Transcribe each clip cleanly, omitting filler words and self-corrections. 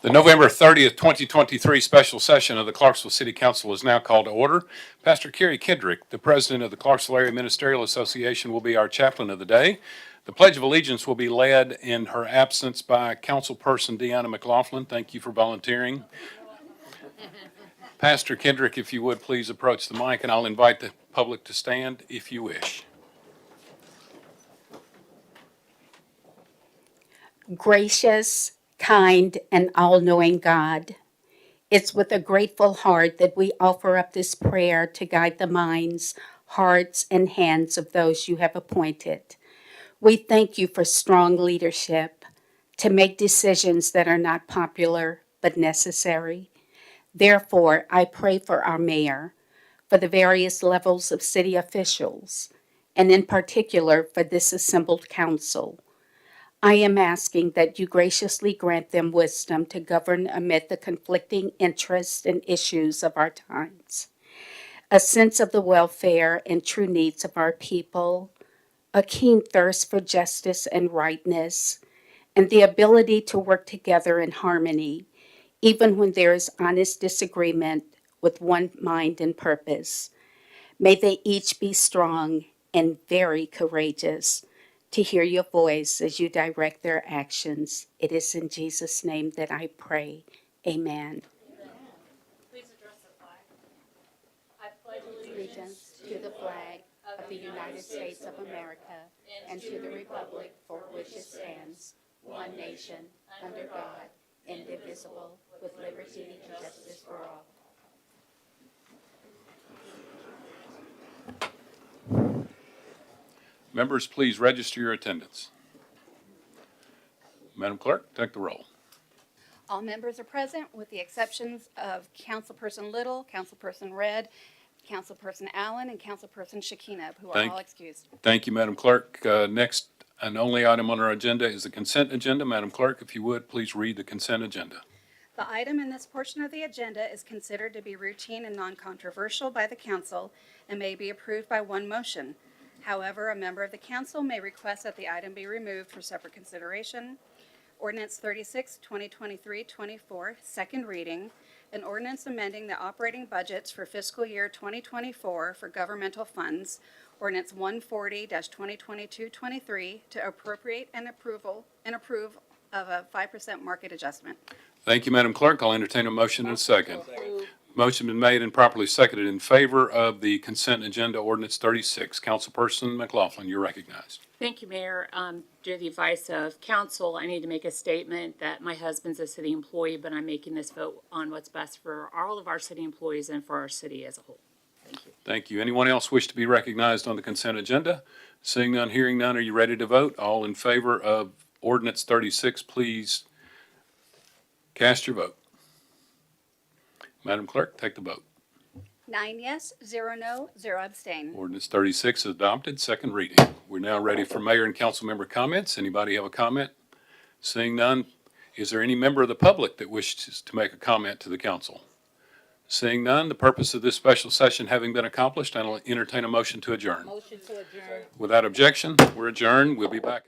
The November 30th, 2023 special session of the Clarksville City Council is now called to order. Pastor Carrie Kendrick, the president of the Clarksville Area Ministerial Association, will be our chaplain of the day. The Pledge of Allegiance will be led in her absence by Councilperson Deanna McLaughlin. Thank you for volunteering. Pastor Kendrick, if you would please approach the mic, and I'll invite the public to stand if you wish. Gracious, kind, and all-knowing God, it's with a grateful heart that we offer up this prayer to guide the minds, hearts, and hands of those you have appointed. We thank you for strong leadership to make decisions that are not popular but necessary. Therefore, I pray for our mayor, for the various levels of city officials, and in particular for this assembled council. I am asking that you graciously grant them wisdom to govern amid the conflicting interests and issues of our times, a sense of the welfare and true needs of our people, a keen thirst for justice and rightness, and the ability to work together in harmony, even when there is honest disagreement with one mind and purpose. May they each be strong and very courageous to hear your voice as you direct their actions. It is in Jesus' name that I pray. Amen. Please address the flag. I pledge Allegiance to the flag of the United States of America and to the republic for which it stands, one nation, under God, indivisible, with liberty and justice for all. Members, please register your attendance. Madam Clerk, take the roll. All members are present with the exceptions of Councilperson Little, Councilperson Red, Councilperson Allen, and Councilperson Shekinah, who are all excused. Thank you, Madam Clerk. Next and only item on our agenda is the consent agenda. Madam Clerk, if you would, please read the consent agenda. The item in this portion of the agenda is considered to be routine and non-controversial by the council and may be approved by one motion. However, a member of the council may request that the item be removed for separate consideration. Ordinance 36, 2023-24, second reading, an ordinance amending the operating budgets for fiscal year 2024 for governmental funds, Ordinance 140-2022-23, to appropriate and approve of a 5% market adjustment. Thank you, Madam Clerk. I'll entertain a motion in a second. Motion been made and properly seconded in favor of the consent agenda, Ordinance 36. Councilperson McLaughlin, you're recognized. Thank you, Mayor. Due to the advice of council, I need to make a statement that my husband's a city employee, but I'm making this vote on what's best for all of our city employees and for our city as a whole. Thank you. Thank you. Anyone else wish to be recognized on the consent agenda? Seeing none, hearing none, are you ready to vote? All in favor of Ordinance 36, please cast your vote. Madam Clerk, take the vote. 9 yes, 0 no, 0 abstain. Ordinance 36 is adopted, second reading. We're now ready for mayor and council member comments. Anybody have a comment? Seeing none, is there any member of the public that wishes to make a comment to the council? Seeing none, the purpose of this special session having been accomplished, I'll entertain a motion to adjourn. Motion to adjourn. Without objection, we're adjourned. We'll be back.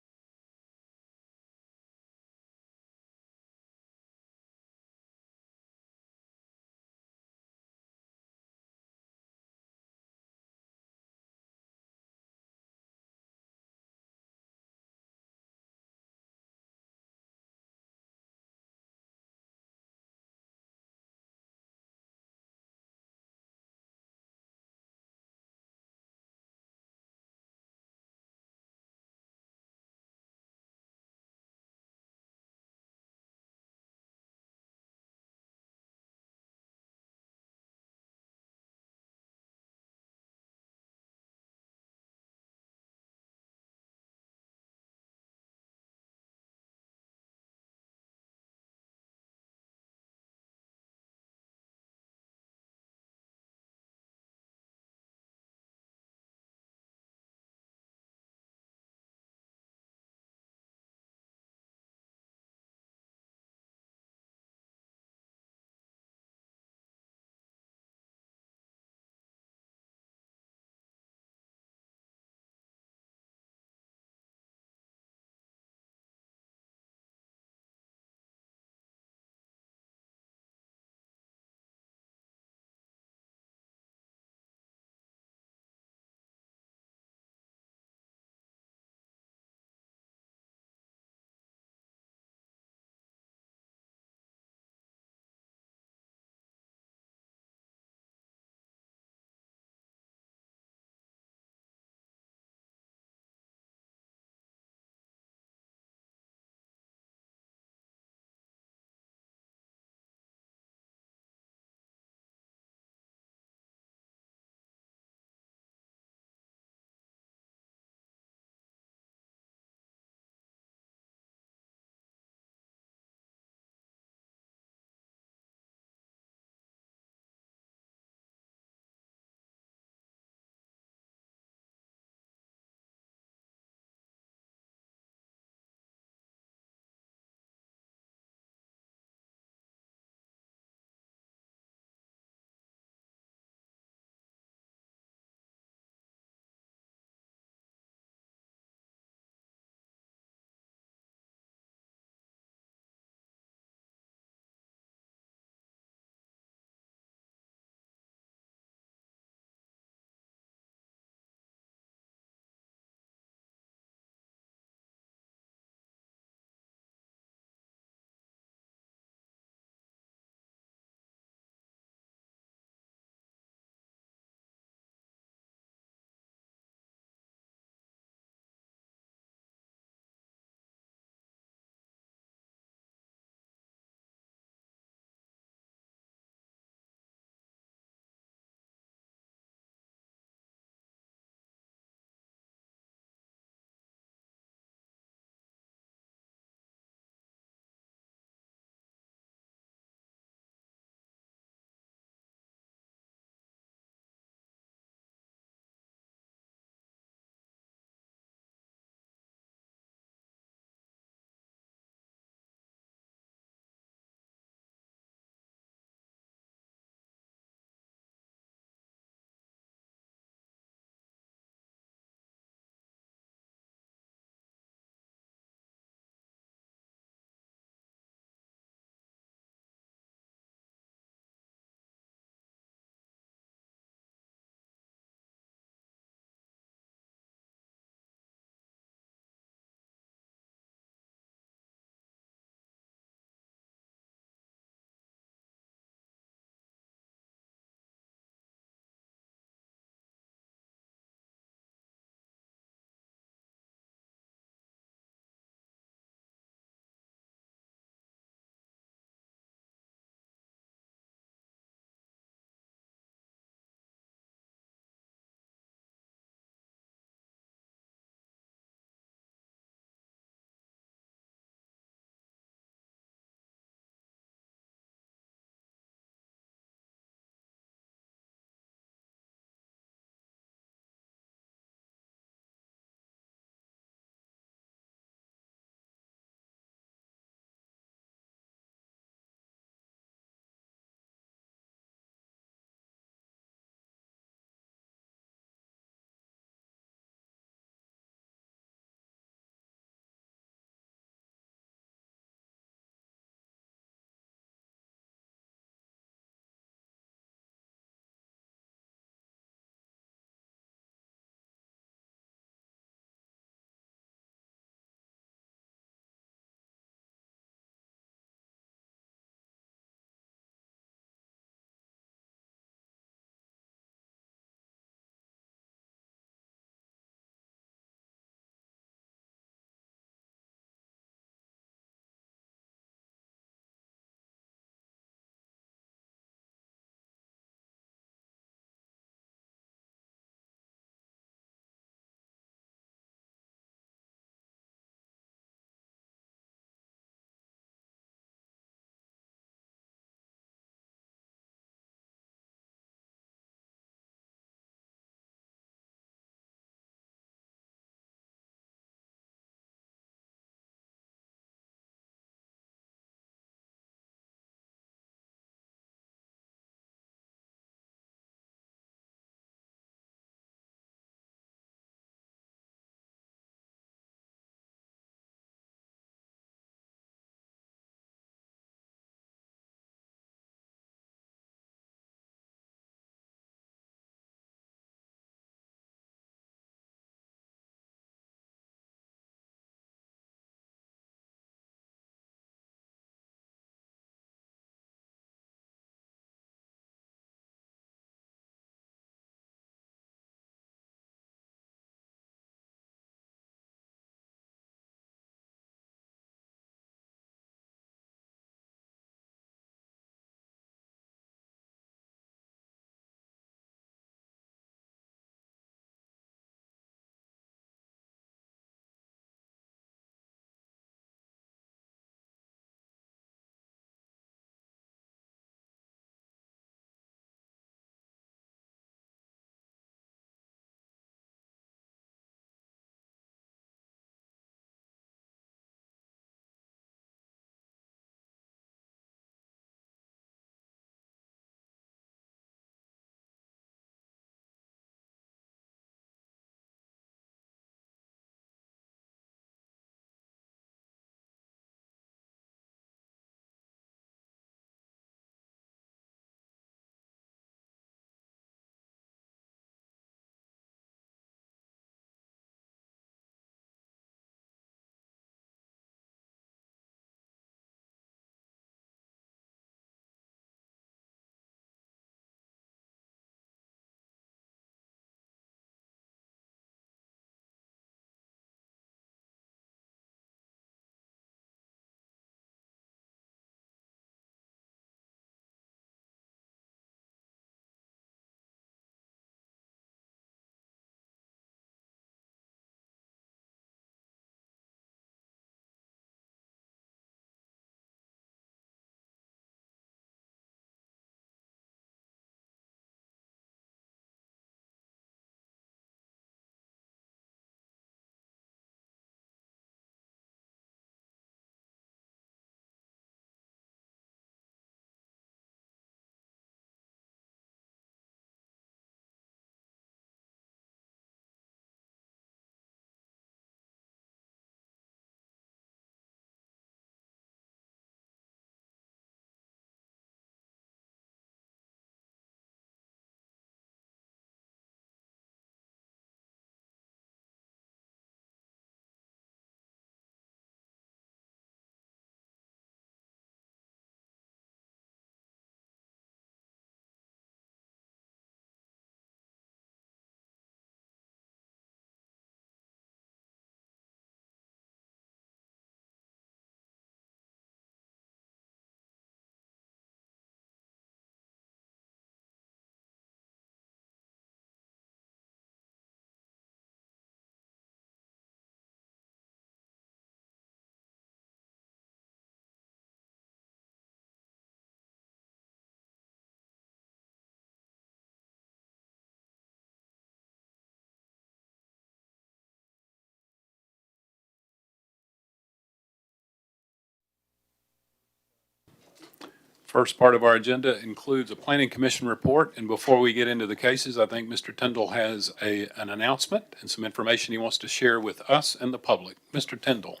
First part of our agenda includes a planning commission report, and before we get into the cases, I think Mr. Tyndall has an announcement and some information he wants to share with us and the public. Mr. Tyndall.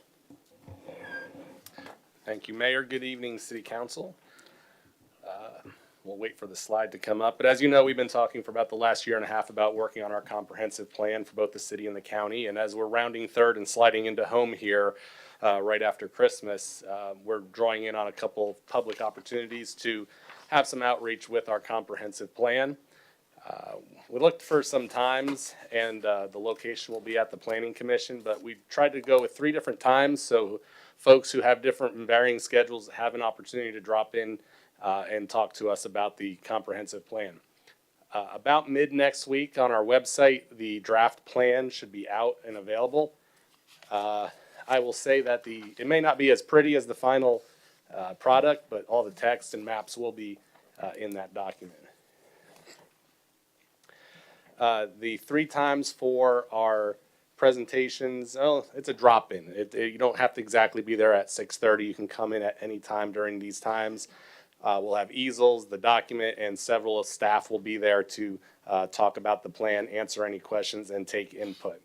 Thank you, Mayor. Good evening, City Council. We'll wait for the slide to come up. But as you know, we've been talking for about the last year and a half about working on our comprehensive plan for both the city and the county. And as we're rounding third and sliding into home here right after Christmas, we're drawing in on a couple of public opportunities to have some outreach with our comprehensive plan. We looked for some times, and the location will be at the Planning Commission, but we tried to go with 3 different times so folks who have different and varying schedules have an opportunity to drop in and talk to us about the comprehensive plan. About mid next week on our website, the draft plan should be out and available. I will say that it may not be as pretty as the final product, but all the text and maps will be in that document. The 3 times for our presentations, it's a drop-in. You don't have to exactly be there at 6:30. You can come in at any time during these times. We'll have easels, the document, and several of staff will be there to talk about the plan, answer any questions, and take input.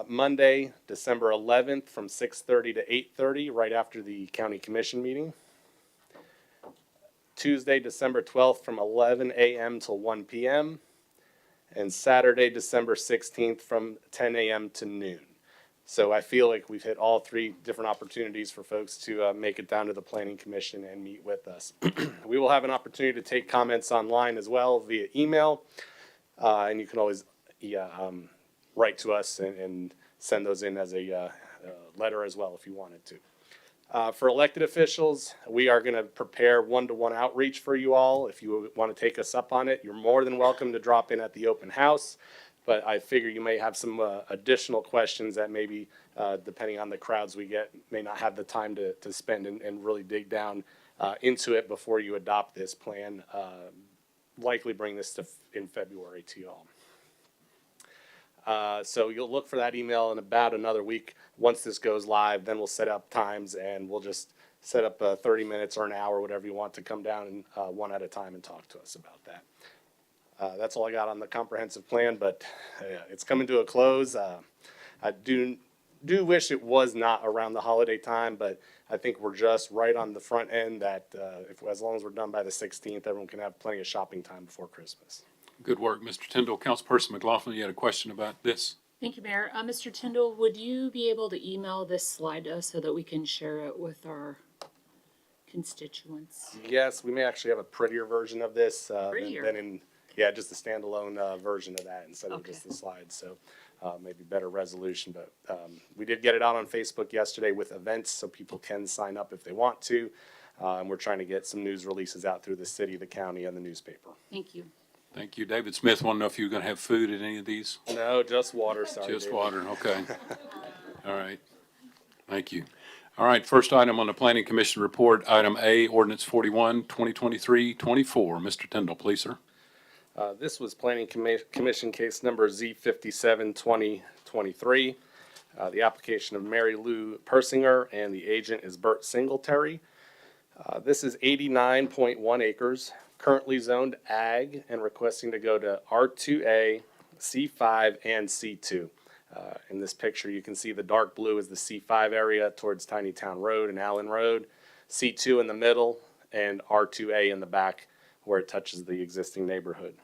Monday, December 11th from 6:30 to 8:30, right after the county commission meeting. Tuesday, December 12th from 11 a.m. till 1 p.m. And Saturday, December 16th from 10 a.m. to noon. So I feel like we've hit all 3 different opportunities for folks to make it down to the Planning Commission and meet with us. We will have an opportunity to take comments online as well via email. And you can always write to us and send those in as a letter as well if you wanted to. For elected officials, we are going to prepare one-to-one outreach for you all. If you want to take us up on it, you're more than welcome to drop in at the open house. But I figure you may have some additional questions that maybe, depending on the crowds we get, may not have the time to spend and really dig down into it before you adopt this plan. Likely bring this in February to you all. So you'll look for that email in about another week. Once this goes live, then we'll set up times and we'll just set up 30 minutes or an hour, whatever you want, to come down and one at a time and talk to us about that. That's all I got on the comprehensive plan, but it's coming to a close. I do wish it was not around the holiday time, but I think we're just right on the front end that as long as we're done by the 16th, everyone can have plenty of shopping time before Christmas. Good work, Mr. Tyndall. Councilperson McLaughlin, you had a question about this? Thank you, Mayor. Mr. Tyndall, would you be able to email this slide to us so that we can share it with our constituents? Yes, we may actually have a prettier version of this Prettier? than in, just a standalone version of that instead of just the slides. So maybe better resolution, but we did get it out on Facebook yesterday with events so people can sign up if they want to. And we're trying to get some news releases out through the city, the county, and the newspaper. Thank you. Thank you. David Smith, want to know if you're going to have food at any of these? No, just water, sorry. Just David. water, okay. All right. Thank you. All right, first item on the Planning Commission report, item A, ordinance 41, 2023-24. Mr. Tyndall, please, sir. This was Planning Commission case number Z57 2023. The application of Mary Lou Persinger and the agent is Bert Singletary. This is 89.1 acres, currently zoned ag and requesting to go to R2A, C5, and C2. In this picture, you can see the dark blue is the C5 area towards Tiny Town Road and Allen Road, C2 in the middle, and R2A in the back where it touches the existing neighborhood.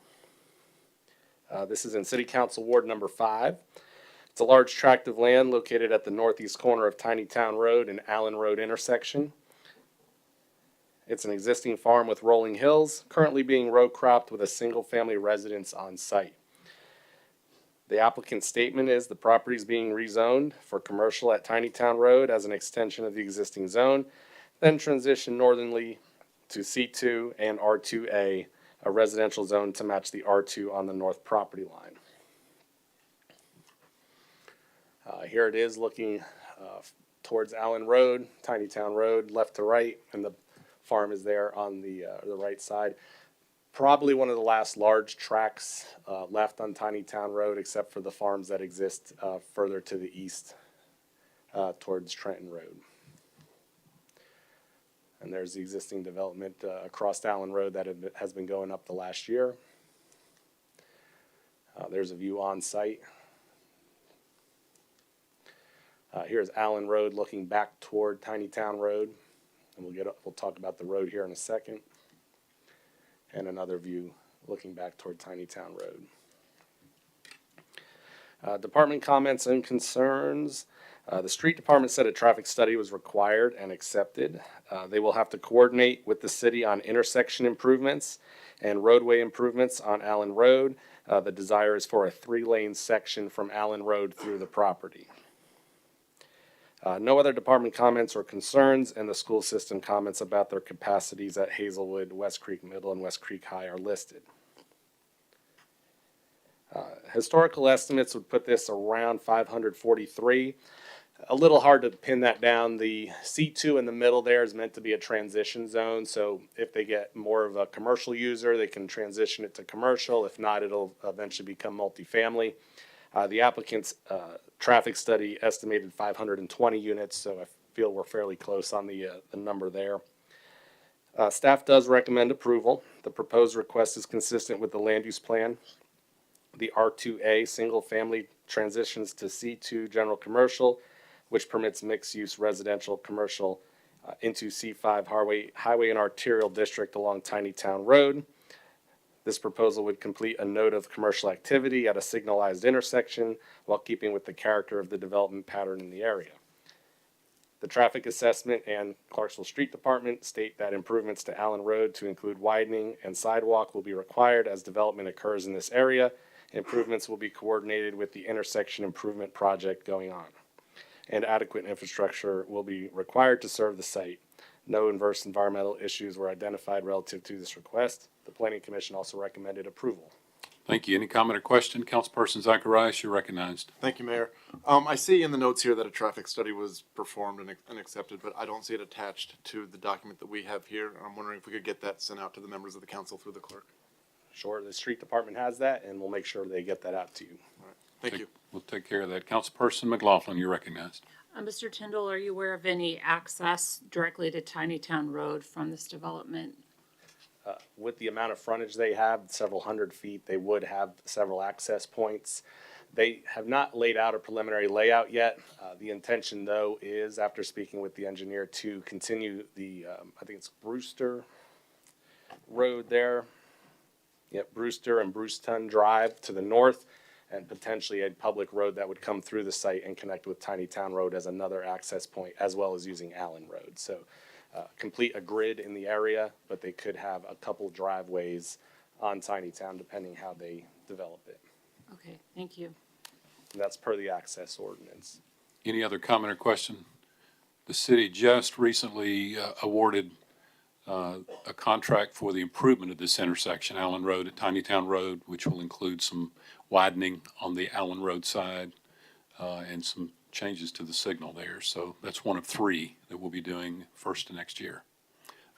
This is in City Council Ward number 5. It's a large tract of land located at the northeast corner of Tiny Town Road and Allen Road intersection. It's an existing farm with rolling hills, currently being row cropped with a single-family residence on site. The applicant's statement is the property is being rezoned for commercial at Tiny Town Road as an extension of the existing zone, then transition northerly to C2 and R2A, a residential zone to match the R2 on the north property line. Here it is looking towards Allen Road, Tiny Town Road, left to right, and the farm is there on the right side. Probably one of the last large tracts left on Tiny Town Road, except for the farms that exist further to the east towards Trenton Road. And there's the existing development across Allen Road that has been going up the last year. There's a view on site. Here's Allen Road looking back toward Tiny Town Road. And we'll talk about the road here in a second. And another view looking back toward Tiny Town Road. Department comments and concerns. The street department said a traffic study was required and accepted. They will have to coordinate with the city on intersection improvements and roadway improvements on Allen Road. The desire is for a 3-lane section from Allen Road through the property. No other department comments or concerns, and the school system comments about their capacities at Hazelwood, West Creek Middle, and West Creek High are listed. Historical estimates would put this around 543. A little hard to pin that down. The C2 in the middle there is meant to be a transition zone, so if they get more of a commercial user, they can transition it to commercial. If not, it'll eventually become multifamily. The applicant's traffic study estimated 520 units, so I feel we're fairly close on the number there. Staff does recommend approval. The proposed request is consistent with the land use plan. The R2A single family transitions to C2 general commercial, which permits mixed use residential commercial into C5 highway and arterial district along Tiny Town Road. This proposal would complete a node of commercial activity at a signalized intersection while keeping with the character of the development pattern in the area. The traffic assessment and Clarksville Street Department state that improvements to Allen Road to include widening and sidewalk will be required as development occurs in this area. Improvements will be coordinated with the intersection improvement project going on. And adequate infrastructure will be required to serve the site. No adverse environmental issues were identified relative to this request. The Planning Commission also recommended approval. Thank you. Any comment or question? Councilperson Zacharias, you're recognized. Thank you, Mayor. I see in the notes here that a traffic study was performed and accepted, but I don't see it attached to the document that we have here. I'm wondering if we could get that sent out to the members of the council through the clerk. Sure, the street department has that, and we'll make sure they get that out to you. All right. Thank you. We'll take care of that. Councilperson McLaughlin, you're recognized. Mr. Tyndall, are you aware of any access directly to Tiny Town Road from this development? With the amount of frontage they have, several hundred feet, they would have several access points. They have not laid out a preliminary layout yet. The intention, though, is, after speaking with the engineer, to continue the, I think it's Brewster Road there. Yep, Brewster and Brewston Drive to the north, and potentially a public road that would come through the site and connect with Tiny Town Road as another access point, as well as using Allen Road. So complete a grid in the area, but they could have a couple driveways on Tiny Town depending how they develop it. Okay, thank you. And that's per the access ordinance. Any other comment or question? The city just recently awarded a contract for the improvement of this intersection, Allen Road at Tiny Town Road, which will include some widening on the Allen Road side and some changes to the signal there. So that's one of 3 that we'll be doing first of next year.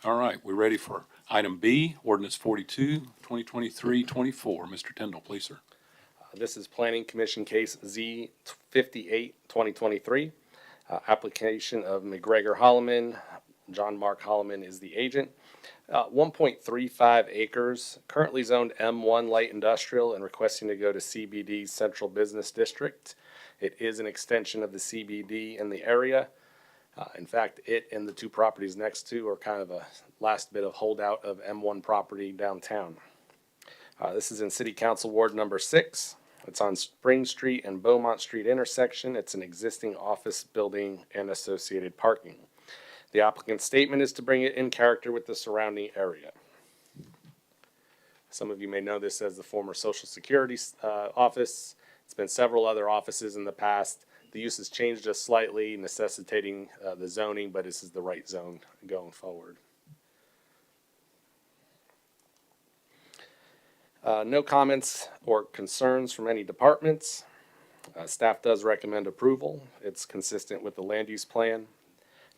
All right, we're ready for item B, ordinance 42, 2023-24. Mr. Tyndall, please, sir. This is Planning Commission Case Z58, 2023. Application of McGregor Holloman. John Mark Holloman is the agent. 1.35 acres, currently zoned M1 light industrial and requesting to go to CBD Central Business District. It is an extension of the CBD in the area. In fact, it and the 2 properties next to are kind of a last bit of holdout of M1 property downtown. This is in City Council Ward number 6. It's on Spring Street and Beaumont Street intersection. It's an existing office building and associated parking. The applicant's statement is to bring it in character with the surrounding area. Some of you may know this as the former Social Security office. It's been several other offices in the past. The use has changed just slightly, necessitating the zoning, but this is the right zone going forward. No comments or concerns from any departments. Staff does recommend approval. It's consistent with the land use plan.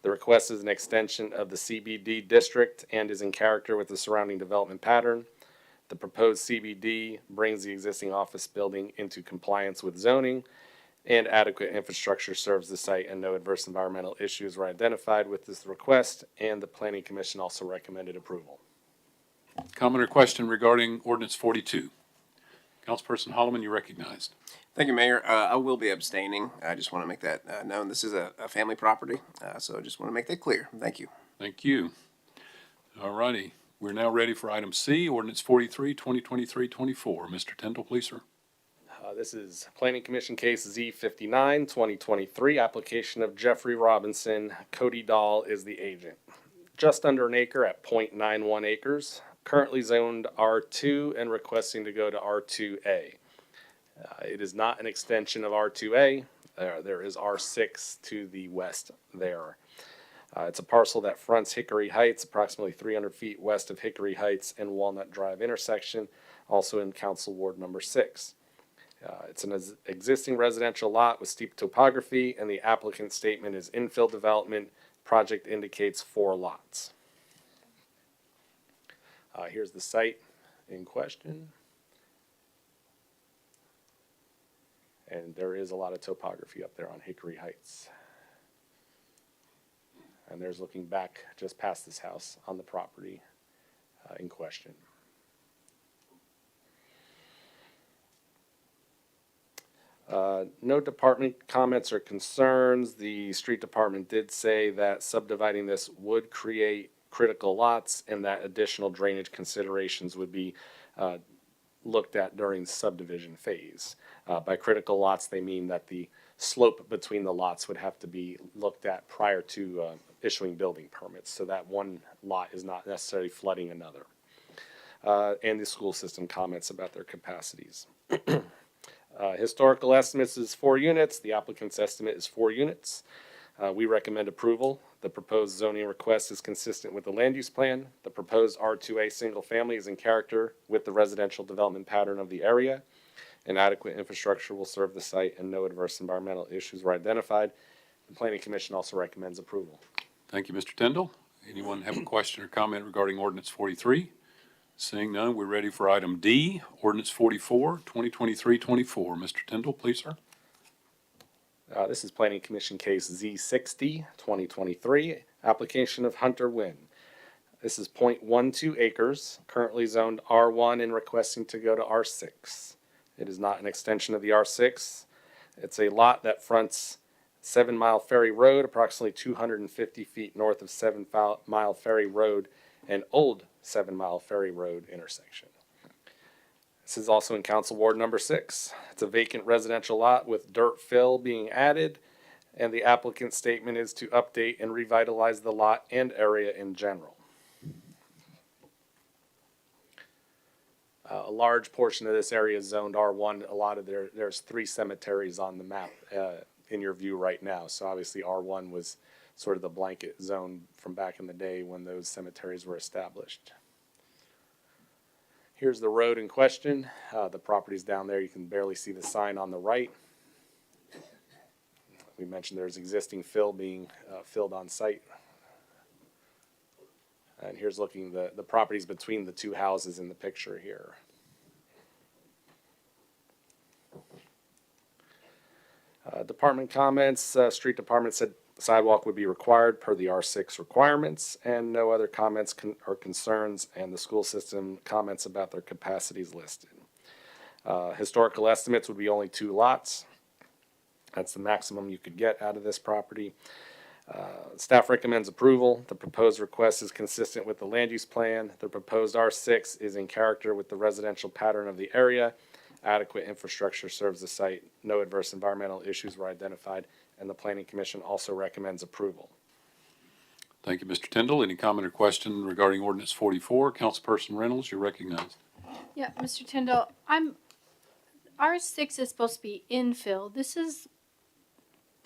The request is an extension of the CBD district and is in character with the surrounding development pattern. The proposed CBD brings the existing office building into compliance with zoning and adequate infrastructure serves the site and no adverse environmental issues were identified with this request, and the Planning Commission also recommended approval. Comment or question regarding ordinance 42? Councilperson Holloman, you're recognized. Thank you, Mayor. I will be abstaining. I just want to make that known. This is a family property, so I just want to make that clear. Thank you. Thank you. All righty. We're now ready for item C, ordinance 43, 2023-24. Mr. Tindall, please, sir. This is Planning Commission case Z59, 2023, application of Jeffrey Robinson. Cody Dahl is the agent. Just under an acre at .91 acres, currently zoned R2 and requesting to go to R2A. It is not an extension of R2A. There is R6 to the west there. It's a parcel that fronts Hickory Heights, approximately 300 feet west of Hickory Heights and Walnut Drive intersection, also in Council Ward number 6. It's an existing residential lot with steep topography, and the applicant statement is infill development. Project indicates 4 lots. Here's the site in question. And there is a lot of topography up there on Hickory Heights. And there's looking back just past this house on the property in question. No department comments or concerns. The street department did say that subdividing this would create critical lots and that additional drainage considerations would be looked at during the subdivision phase. By critical lots, they mean that the slope between the lots would have to be looked at prior to issuing building permits, so that one lot is not necessarily flooding another. And the school system comments about their capacities. Historical estimates is 4 units. The applicant's estimate is 4 units. We recommend approval. The proposed zoning request is consistent with the land use plan. The proposed R2A single family is in character with the residential development pattern of the area. And adequate infrastructure will serve the site and no adverse environmental issues were identified. The Planning Commission also recommends approval. Thank you, Mr. Tindall. Anyone have a question or comment regarding ordinance 43? Seeing none, we're ready for item D, ordinance 44, 2023-24. Mr. Tindall, please, sir. This is Planning Commission case Z60, 2023, application of Hunter Wynn. This is .12 acres, currently zoned R1 and requesting to go to R6. It is not an extension of the R6. It's a lot that fronts 7 Mile Ferry Road, approximately 250 feet north of 7 Mile Ferry Road and Old 7 Mile Ferry Road intersection. This is also in Council Ward number 6. It's a vacant residential lot with dirt fill being added, and the applicant's statement is to update and revitalize the lot and area in general. A large portion of this area is zoned R1. A lot of there's 3 cemeteries on the map in your view right now. So obviously R1 was sort of the blanket zone from back in the day when those cemeteries were established. Here's the road in question. The property's down there. You can barely see the sign on the right. We mentioned there's existing fill being filled on site. And here's looking the properties between the 2 houses in the picture here. Department comments. Street department said sidewalk would be required per the R6 requirements, and no other comments or concerns, and the school system comments about their capacities listed. Historical estimates would be only 2 lots. That's the maximum you could get out of this property. Staff recommends approval. The proposed request is consistent with the land use plan. The proposed R6 is in character with the residential pattern of the area. Adequate infrastructure serves the site. No adverse environmental issues were identified, and the Planning Commission also recommends approval. Thank you, Mr. Tindall. Any comment or question regarding ordinance 44? Councilperson Reynolds, you're recognized. Yeah, Mr. Tyndall, R6 is supposed to be infill. This is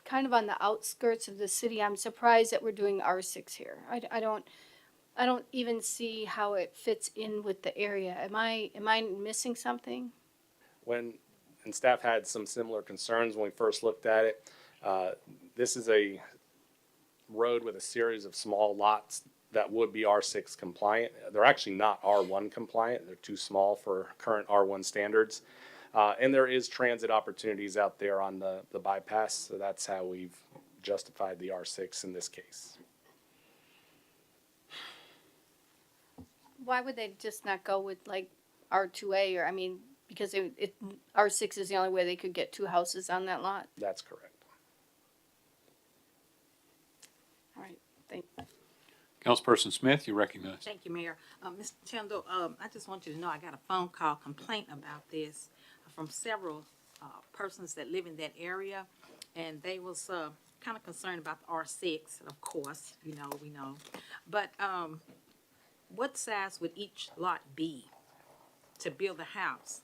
kind of on the outskirts of the city. I'm surprised that we're doing R6 here. I don't even see how it fits in with the area. Am I missing something? And staff had some similar concerns when we first looked at it. This is a road with a series of small lots that would be R6 compliant. They're actually not R1 compliant. They're too small for current R1 standards. And there is transit opportunities out there on the bypass, so that's how we've justified the R6 in this case. Why would they just not go with like R2A or, I mean, because R6 is the only way they could get two houses on that lot? That's correct. All right, thank you. Councilperson Smith, you recognize. Thank you, Mayor. Mr. Tindall, I just want you to know I got a phone call complaint about this from several persons that live in that area, and they was kind of concerned about the R6, of course, we know. But what size would each lot be to build a house?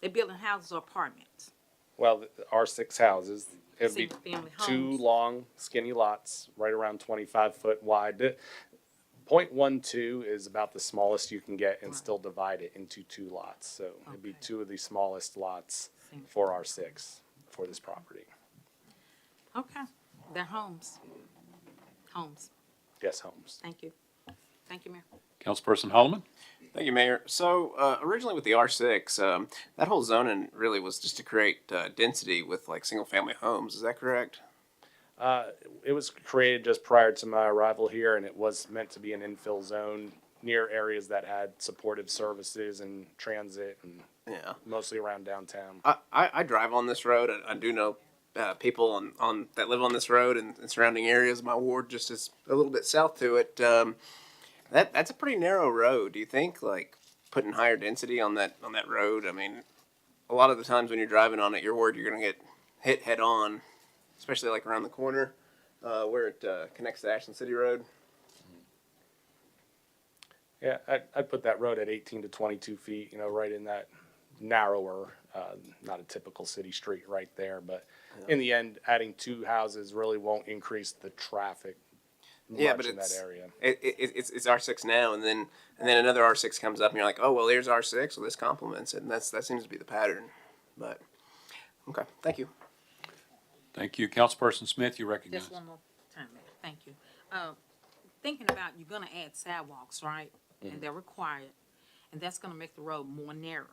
They building houses or apartments? Well, the R6 houses, it'd be Single-family two homes. long, skinny lots, right around 25 foot wide. 0.12 is about the smallest you can get and Right. still divide it into two lots. So it'd be Okay. two of the smallest lots Single. for R6 for this property. Okay, they're homes. Homes. Yes, homes. Thank you. Thank you, Mayor. Councilperson Holloman? Thank you, Mayor. So originally with the R6, that whole zoning really was just to create density with like single-family homes. Is that correct? It was created just prior to my arrival here, and it was meant to be an infill zone near areas that had supportive services and transit, and Yeah. mostly around downtown. I drive on this road. I do know people on that live on this road and surrounding areas. My ward just is a little bit south to it. That's a pretty narrow road. Do you think like putting higher density on that road? I mean, a lot of the times when you're driving on it, you're worried you're going to get hit head on, especially like around the corner where it connects to Ashland City Road. Yeah, I'd put that road at 18 to 22 feet, right in that narrower, not a typical city street right there. But in the end, adding two houses really won't increase the traffic Yeah, much but in that it's area. it's R6 now, and then another R6 comes up, and you're like, oh well, there's R6, well this complements it, and that seems to be the pattern. But okay, thank you. Thank you. Councilperson Smith, you recognize. Just one more time, Mayor. Thank you. Thinking about you're gonna add sidewalks, right? And they're required, and that's gonna make the road more narrow.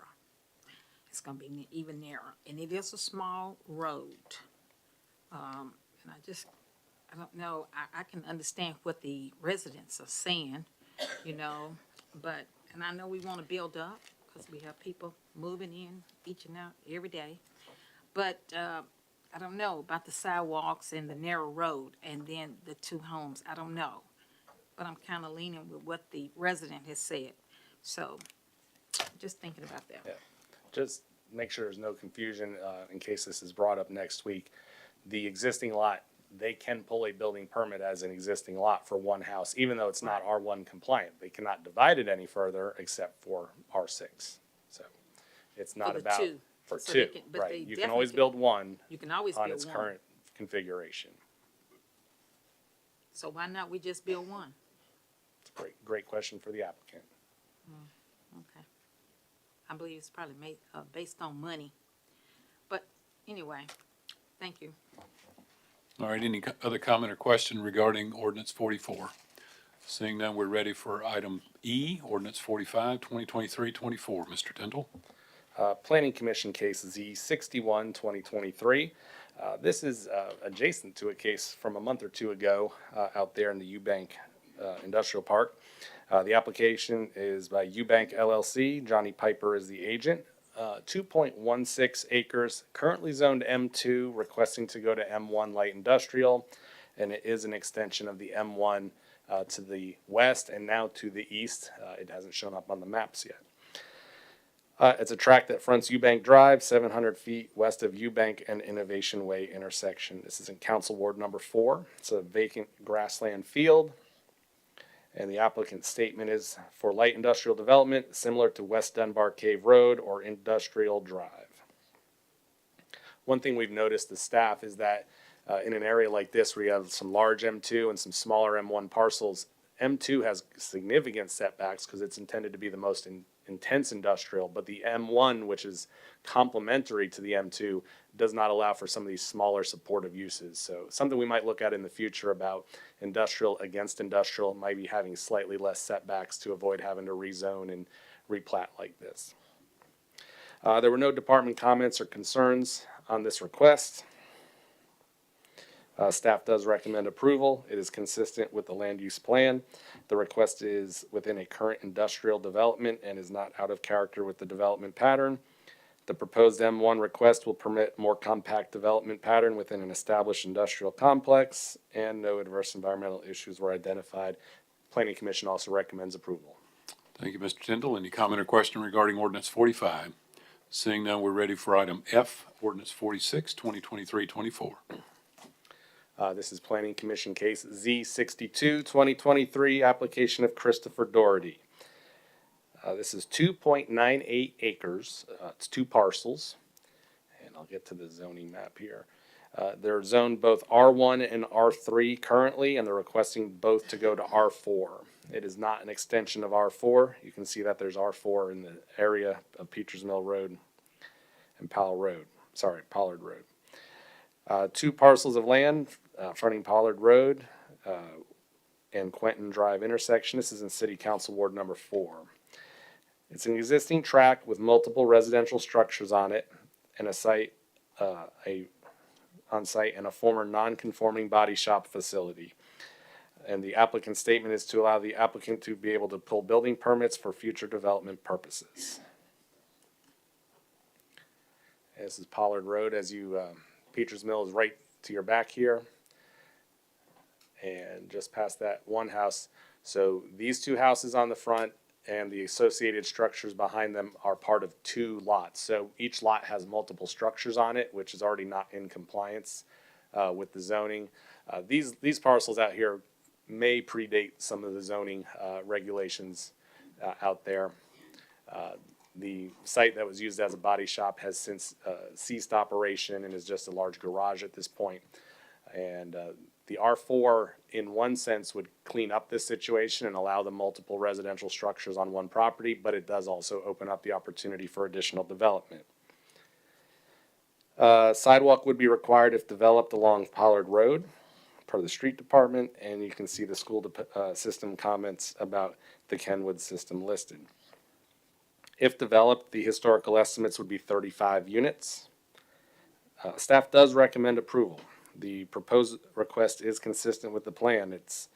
It's gonna be even narrower, and it is a small road. And I don't know, I can understand what the residents are saying, but, and I know we wanna build up, cause we have people moving in each and out every day. But, I don't know about the sidewalks and the narrow road and then the two homes. I don't know. But I'm kind of leaning with what the resident has said. So just thinking about that. Yeah. Just make sure there's no confusion in case this is brought up next week. The existing lot, they can pull a building permit as an existing lot for one house, even though it's not R1 compliant. They cannot divide it any further except for R6. So it's not the about two. for So they two, can- but right? they You can always definitely build one You can always on build its one. current configuration. So why not we just build one? It's a great question for the applicant. Okay. I believe it's probably made, based on money. But anyway, thank you. All right, any other comment or question regarding ordinance 44? Seeing none, we're ready for item E, ordinance 45, 2023-24. Mr. Tindall? Planning Commission case Z61, 2023. This is adjacent to a case from a month or two ago out there in the Eubank Industrial Park. The application is by Eubank LLC. Johnny Piper is the agent. 2.16 acres, currently zoned M2, requesting to go to M1 light industrial, and it is an extension of the M1 to the west and now to the east. It hasn't shown up on the maps yet. It's a tract that fronts Eubank Drive, 700 feet west of Eubank and Innovation Way intersection. This is in Council Ward number 4. It's a vacant grassland field. And the applicant's statement is for light industrial development similar to West Dunbar Cave Road or Industrial Drive. One thing we've noticed as staff is that in an area like this where you have some large M2 and some smaller M1 parcels, M2 has significant setbacks because it's intended to be the most intense industrial, but the M1, which is complementary to the M2, does not allow for some of these smaller supportive uses. So something we might look at in the future about industrial against industrial might be having slightly less setbacks to avoid having to rezone and replat like this. There were no department comments or concerns on this request. Staff does recommend approval. It is consistent with the land use plan. The request is within a current industrial development and is not out of character with the development pattern. The proposed M1 request will permit more compact development pattern within an established industrial complex, and no adverse environmental issues were identified. Planning Commission also recommends approval. Thank you, Mr. Tindall. Any comment or question regarding ordinance 45? Seeing none, we're ready for item F, ordinance 46, 2023-24. This is Planning Commission case Z62, 2023, application of Christopher Doherty. This is 2.98 acres. It's 2 parcels. And I'll get to the zoning map here. They're zoned both R1 and R3 currently, and they're requesting both to go to R4. It is not an extension of R4. You can see that there's R4 in the area of Peters Mill Road and Pollard Road. 2 parcels of land fronting Pollard Road and Quentin Drive intersection. This is in City Council Ward number 4. It's an existing tract with multiple residential structures on it and on site and a former non-conforming body shop facility. And the applicant's statement is to allow the applicant to be able to pull building permits for future development purposes. This is Pollard Road as you, Peters Mill is right to your back here. And just past that one house. So these 2 houses on the front and the associated structures behind them are part of 2 lots. So each lot has multiple structures on it, which is already not in compliance with the zoning. These parcels out here may predate some of the zoning regulations out there. The site that was used as a body shop has since ceased operation and is just a large garage at this point. And the R4, in one sense, would clean up this situation and allow the multiple residential structures on one property, but it does also open up the opportunity for additional development. Sidewalk would be required if developed along Pollard Road, part of the street department, and you can see the school system comments about the Kenwood system listed. If developed, the historical estimates would be 35 units. Staff does recommend approval. The proposed request is consistent with the plan. It's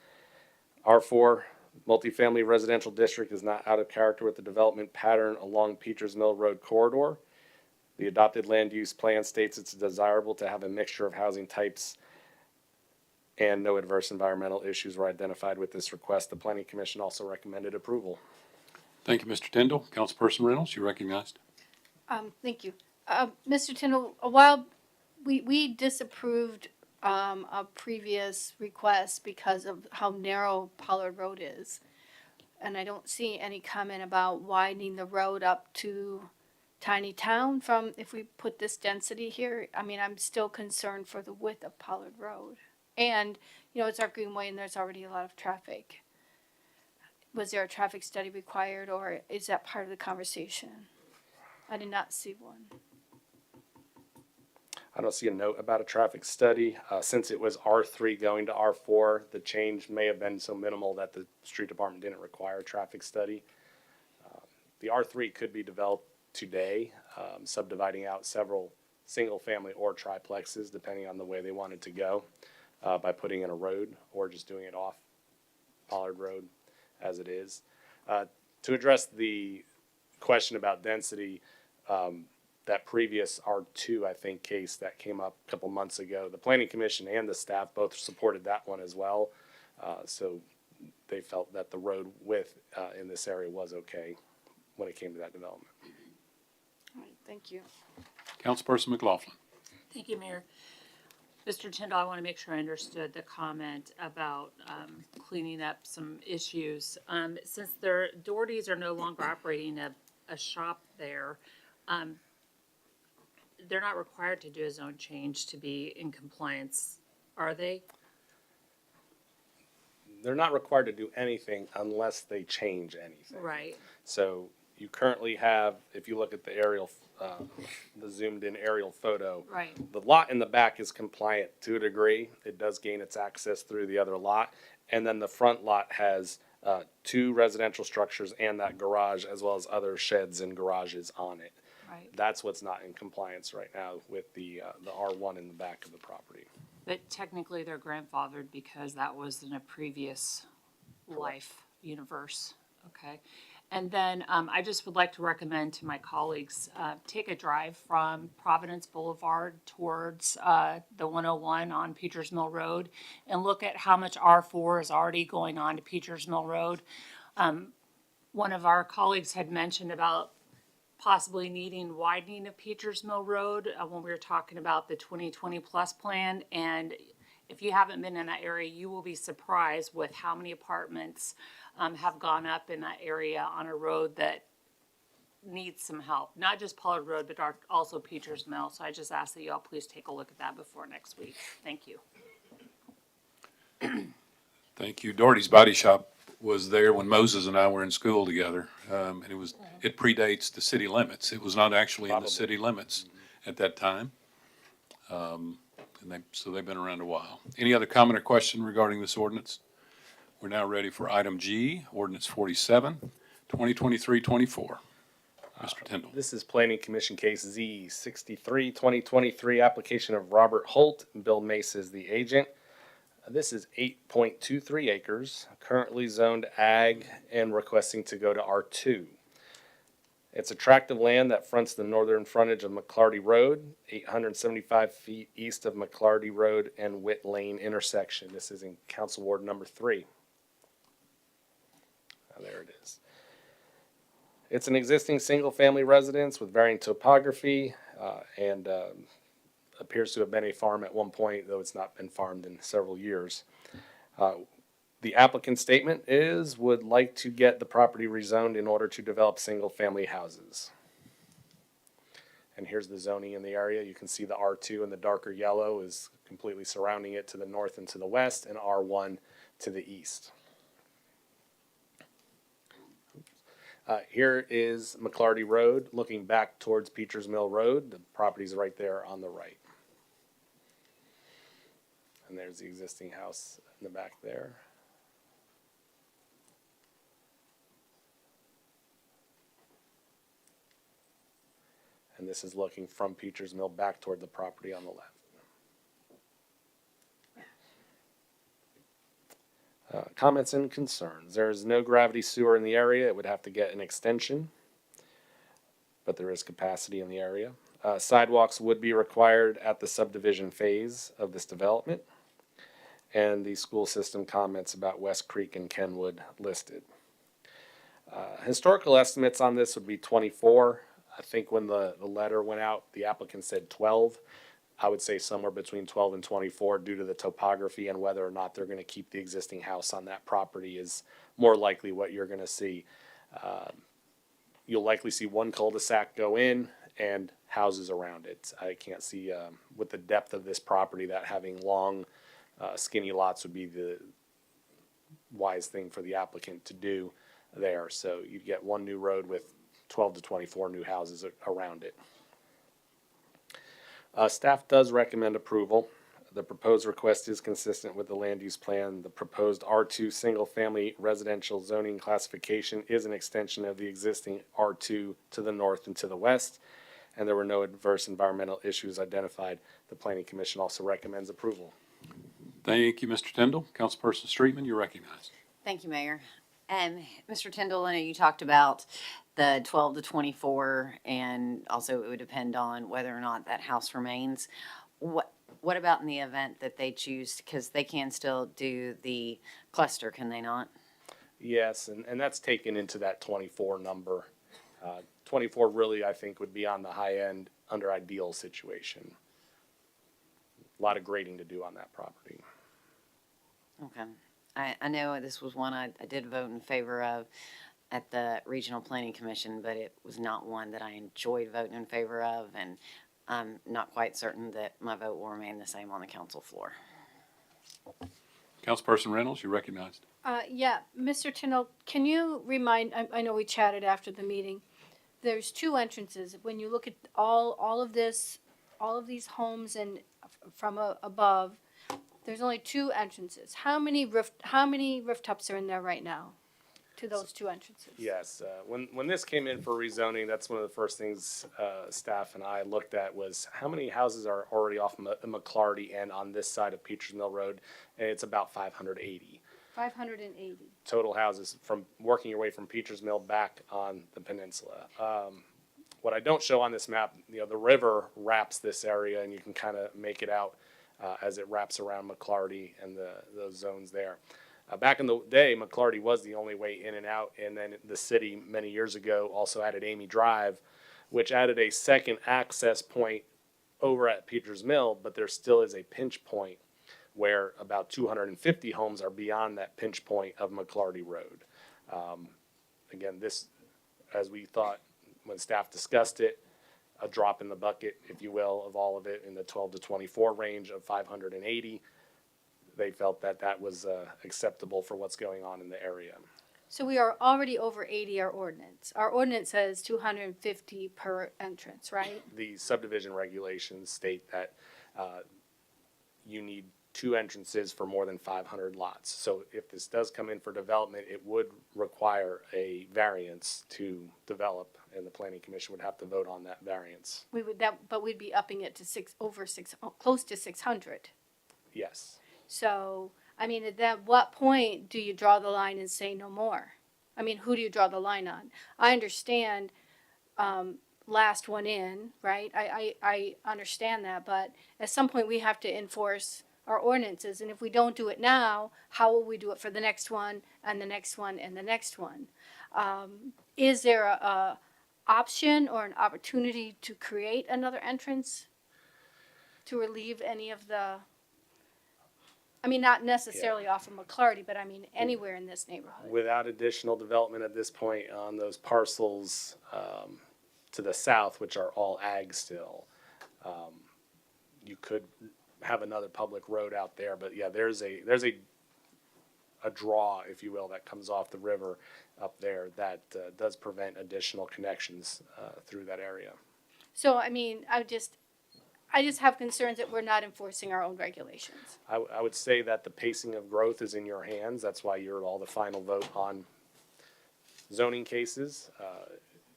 R4 multifamily residential district is not out of character with the development pattern along Peters Mill Road corridor. The adopted land use plan states it's desirable to have a mixture of housing types and no adverse environmental issues were identified with this request. The Planning Commission also recommended approval. Thank you, Mr. Tindall. Councilperson Reynolds, you're recognized. Thank you. Mr. Tindall, a while, we disapproved a previous request because of how narrow Pollard Road is. And I don't see any comment about widening the road up to Tiny Town from, if we put this density here. I mean, I'm still concerned for the width of Pollard Road. And, you know, it's our greenway and there's already a lot of traffic. Was there a traffic study required, or is that part of the conversation? I did not see one. I don't see a note about a traffic study. Since it was R3 going to R4, the change may have been so minimal that the street department didn't require a traffic study. The R3 could be developed today, subdividing out several single family or triplexes, depending on the way they wanted to go, by putting in a road or just doing it off Pollard Road as it is. To address the question about density, that previous R2, I think, case that came up a couple months ago, the Planning Commission and the staff both supported that one as well. So they felt that the road width in this area was okay when it came to that development. All right, thank you. Councilperson McLaughlin. Thank you, Mayor. Mr. Tindall, I want to make sure I understood the comment about cleaning up some issues. Since their Doherty's are no longer operating a shop there, they're not required to do a zone change to be in compliance, are they? They're not required to do anything unless they change anything. Right. So you currently have, if you look at the aerial, the zoomed in aerial photo, Right. the lot in the back is compliant to a degree. It does gain its access through the other lot. And then the front lot has 2 residential structures and that garage, as well as other sheds and garages on it. Right. That's what's not in compliance right now with the R1 in the back of the property. But technically, they're grandfathered because that was in a previous life universe, okay? And then I just would like to recommend to my colleagues, take a drive from Providence Boulevard towards the 101 on Peters Mill Road and look at how much R4 is already going on to Peters Mill Road. One of our colleagues had mentioned about possibly needing widening of Peters Mill Road when we were talking about the 2020 plus plan. And if you haven't been in that area, you will be surprised with how many apartments have gone up in that area on a road that needs some help. Not just Pollard Road, but also Peters Mill. So I just ask that y'all please take a look at that before next week. Thank you. Thank you. Doherty's Body Shop was there when Moses and I were in school together. And it predates the city limits. It was not actually in the Probably. city limits at that time. So they've been around a while. Any other comment or question regarding this ordinance? We're now ready for item G, ordinance 47, 2023-24. Mr. Tyndall. This is Planning Commission Case Z63, 2023, application of Robert Holt. Bill Mace is the agent. This is 8.23 acres, currently zoned ag and requesting to go to R2. It's a tract of land that fronts the northern frontage of McClarty Road, 875 feet east of McClarty Road and Witt Lane intersection. This is in Council Ward number 3. There it is. It's an existing single-family residence with varying topography and appears to have been a farm at one point, though it's not been farmed in several years. The applicant's statement is would like to get the property rezoned in order to develop single-family houses. And here's the zoning in the area. You can see the R2 in the darker yellow is completely surrounding it to the north and to the west, and R1 to the east. Here is McClarty Road, looking back towards Peters Mill Road. The property's right there on the right. And there's the existing house in the back there. And this is looking from Peters Mill back toward the property on the left. Comments and concerns. There is no gravity sewer in the area. It would have to get an extension, but there is capacity in the area. Sidewalks would be required at the subdivision phase of this development. And the school system comments about West Creek and Kenwood listed. Historical estimates on this would be 24. I think when the letter went out, the applicant said 12. I would say somewhere between 12 and 24 due to the topography and whether or not they're going to keep the existing house on that property is more likely what you're going to see. You'll likely see one cul-de-sac go in and houses around it. I can't see with the depth of this property that having long skinny lots would be the wise thing for the applicant to do there. So you'd get one new road with 12 to 24 new houses around it. Staff does recommend approval. The proposed request is consistent with the land use plan. The proposed R2 single-family residential zoning classification is an extension of the existing R2 to the north and to the west, and there were no adverse environmental issues identified. The Planning Commission also recommends approval. Thank you, Mr. Tyndall. Councilperson Streetman, you're recognized. Thank you, Mayor. Mr. Tyndall, I know you talked about the 12 to 24, and also it would depend on whether or not that house remains. What about in the event that they choose, because they can still do the cluster, can they not? Yes, and that's taken into that 24 number. 24 really, I think, would be on the high end under ideal situation. A lot of grading to do on that property. Okay. I know this was one I did vote in favor of at the Regional Planning Commission, but it was not one that I enjoyed voting in favor of, and I'm not quite certain that my vote will remain the same on the council floor. Councilperson Reynolds, you're recognized. Yeah, Mr. Tyndall, can you remind, I know we chatted after the meeting, there's 2 entrances. When you look at all of this, all of these homes and from above, there's only 2 entrances. How many rooftops are in there right now? to those two entrances? Yes, when this came in for rezoning, that's one of the first things staff and I looked at was how many houses are already off McClarty and on this side of Peters Mill Road, and it's about 580 580. total houses from working your way from Peters Mill back on the peninsula. What I don't show on this map, the river wraps this area, and you can kind of make it out as it wraps around McClarty and those zones there. Back in the day, McClarty was the only way in and out, and then the city many years ago also added Amy Drive, which added a second access point over at Peters Mill, but there still is a pinch point where about 250 homes are beyond that pinch point of McClarty Road. Again, this, as we thought when staff discussed it, a drop in the bucket, if you will, of all of it in the 12 to 24 range of 580. They felt that that was acceptable for what's going on in the area. So we are already over 80 our ordinance. Our ordinance says 250 per entrance, right? The subdivision regulations state that you need 2 entrances for more than 500 lots. So if this does come in for development, it would require a variance to develop, and the planning commission would have to vote on that variance. But we'd be upping it to close to 600. Yes. So, I mean, at what point do you draw the line and say no more? I mean, who do you draw the line on? I understand last one in, right? I understand that, but at some point we have to enforce our ordinances, and if we don't do it now, how will we do it for the next one and the next one and the next one? Is there a option or an opportunity to create another entrance to relieve any of the, I mean, not necessarily off of McClarty, but I mean anywhere in this neighborhood? Without additional development at this point on those parcels to the south, which are all ag still, you could have another public road out there. But yeah, there's a draw, if you will, that comes off the river up there that does prevent additional connections through that area. So, I mean, I just have concerns that we're not enforcing our own regulations. I would say that the pacing of growth is in your hands. That's why you're all the final vote on zoning cases.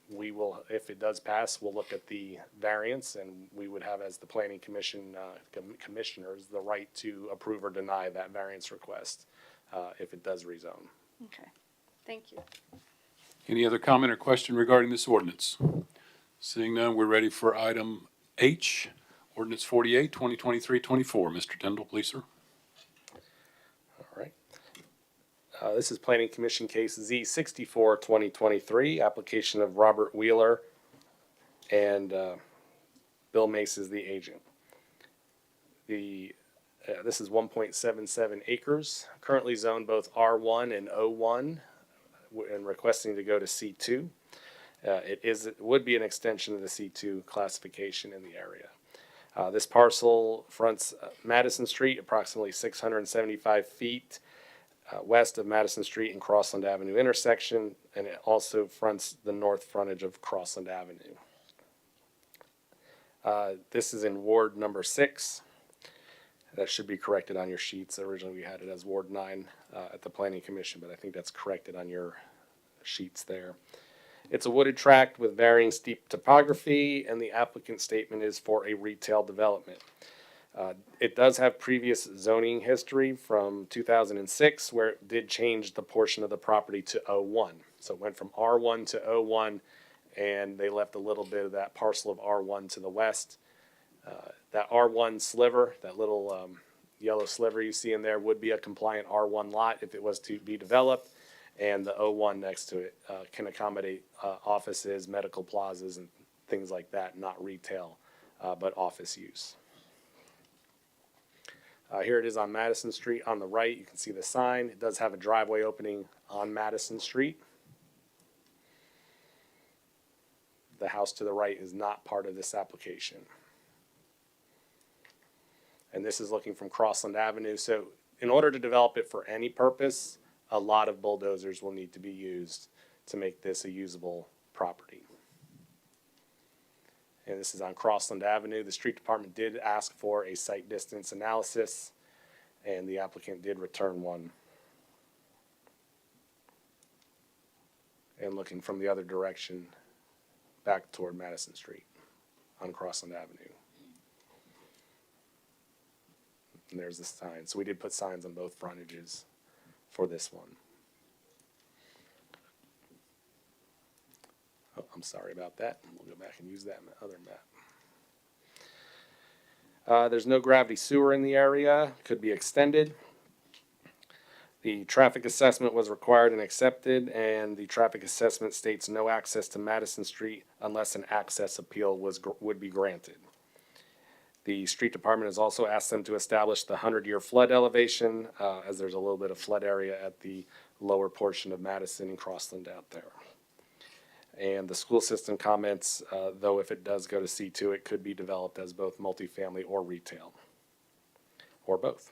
We will, if it does pass, we'll look at the variance, and we would have, as the planning commission commissioners, the right to approve or deny that variance request if it does rezone. Okay, thank you. Any other comment or question regarding this ordinance? Seeing none, we're ready for item H, ordinance 48, 2023-24. Mr. Tindall, please, sir. All right. This is Planning Commission Case Z64, 2023, application of Robert Wheeler, and Bill Mace is the agent. This is 1.77 acres, currently zoned both R1 and O1, and requesting to go to C2. It would be an extension of the C2 classification in the area. This parcel fronts Madison Street, approximately 675 feet west of Madison Street and Crossland Avenue intersection, and it also fronts the north frontage of Crossland Avenue. This is in Ward number 6. That should be corrected on your sheets. Originally we had it as Ward 9 at the Planning Commission, but I think that's corrected on your sheets there. It's a wooded tract with varying steep topography, and the applicant statement is for a retail development. It does have previous zoning history from 2006, where it did change the portion of the property to O1. So it went from R1 to O1, and they left a little bit of that parcel of R1 to the west. That R1 sliver, that little yellow sliver you see in there, would be a compliant R1 lot if it was to be developed. And the O1 next to it can accommodate offices, medical plazas, and things like that, not retail, but office use. Here it is on Madison Street on the right. You can see the sign. It does have a driveway opening on Madison Street. The house to the right is not part of this application. And this is looking from Crossland Avenue. So in order to develop it for any purpose, a lot of bulldozers will need to be used to make this a usable property. And this is on Crossland Avenue. The street department did ask for a site distance analysis, and the applicant did return one. and looking from the other direction back toward Madison Street on Crossland Avenue. And there's the sign. So we did put signs on both frontages for this one. Oh, I'm sorry about that. We'll go back and use that other map. There's no gravity sewer in the area, could be extended. The traffic assessment was required and accepted, and the traffic assessment states no access to Madison Street unless an access appeal would be granted. The street department has also asked them to establish the 100-year flood elevation, as there's a little bit of flood area at the lower portion of Madison and Crossland out there. And the school system comments, though if it does go to C2, it could be developed as both multifamily or retail, or both.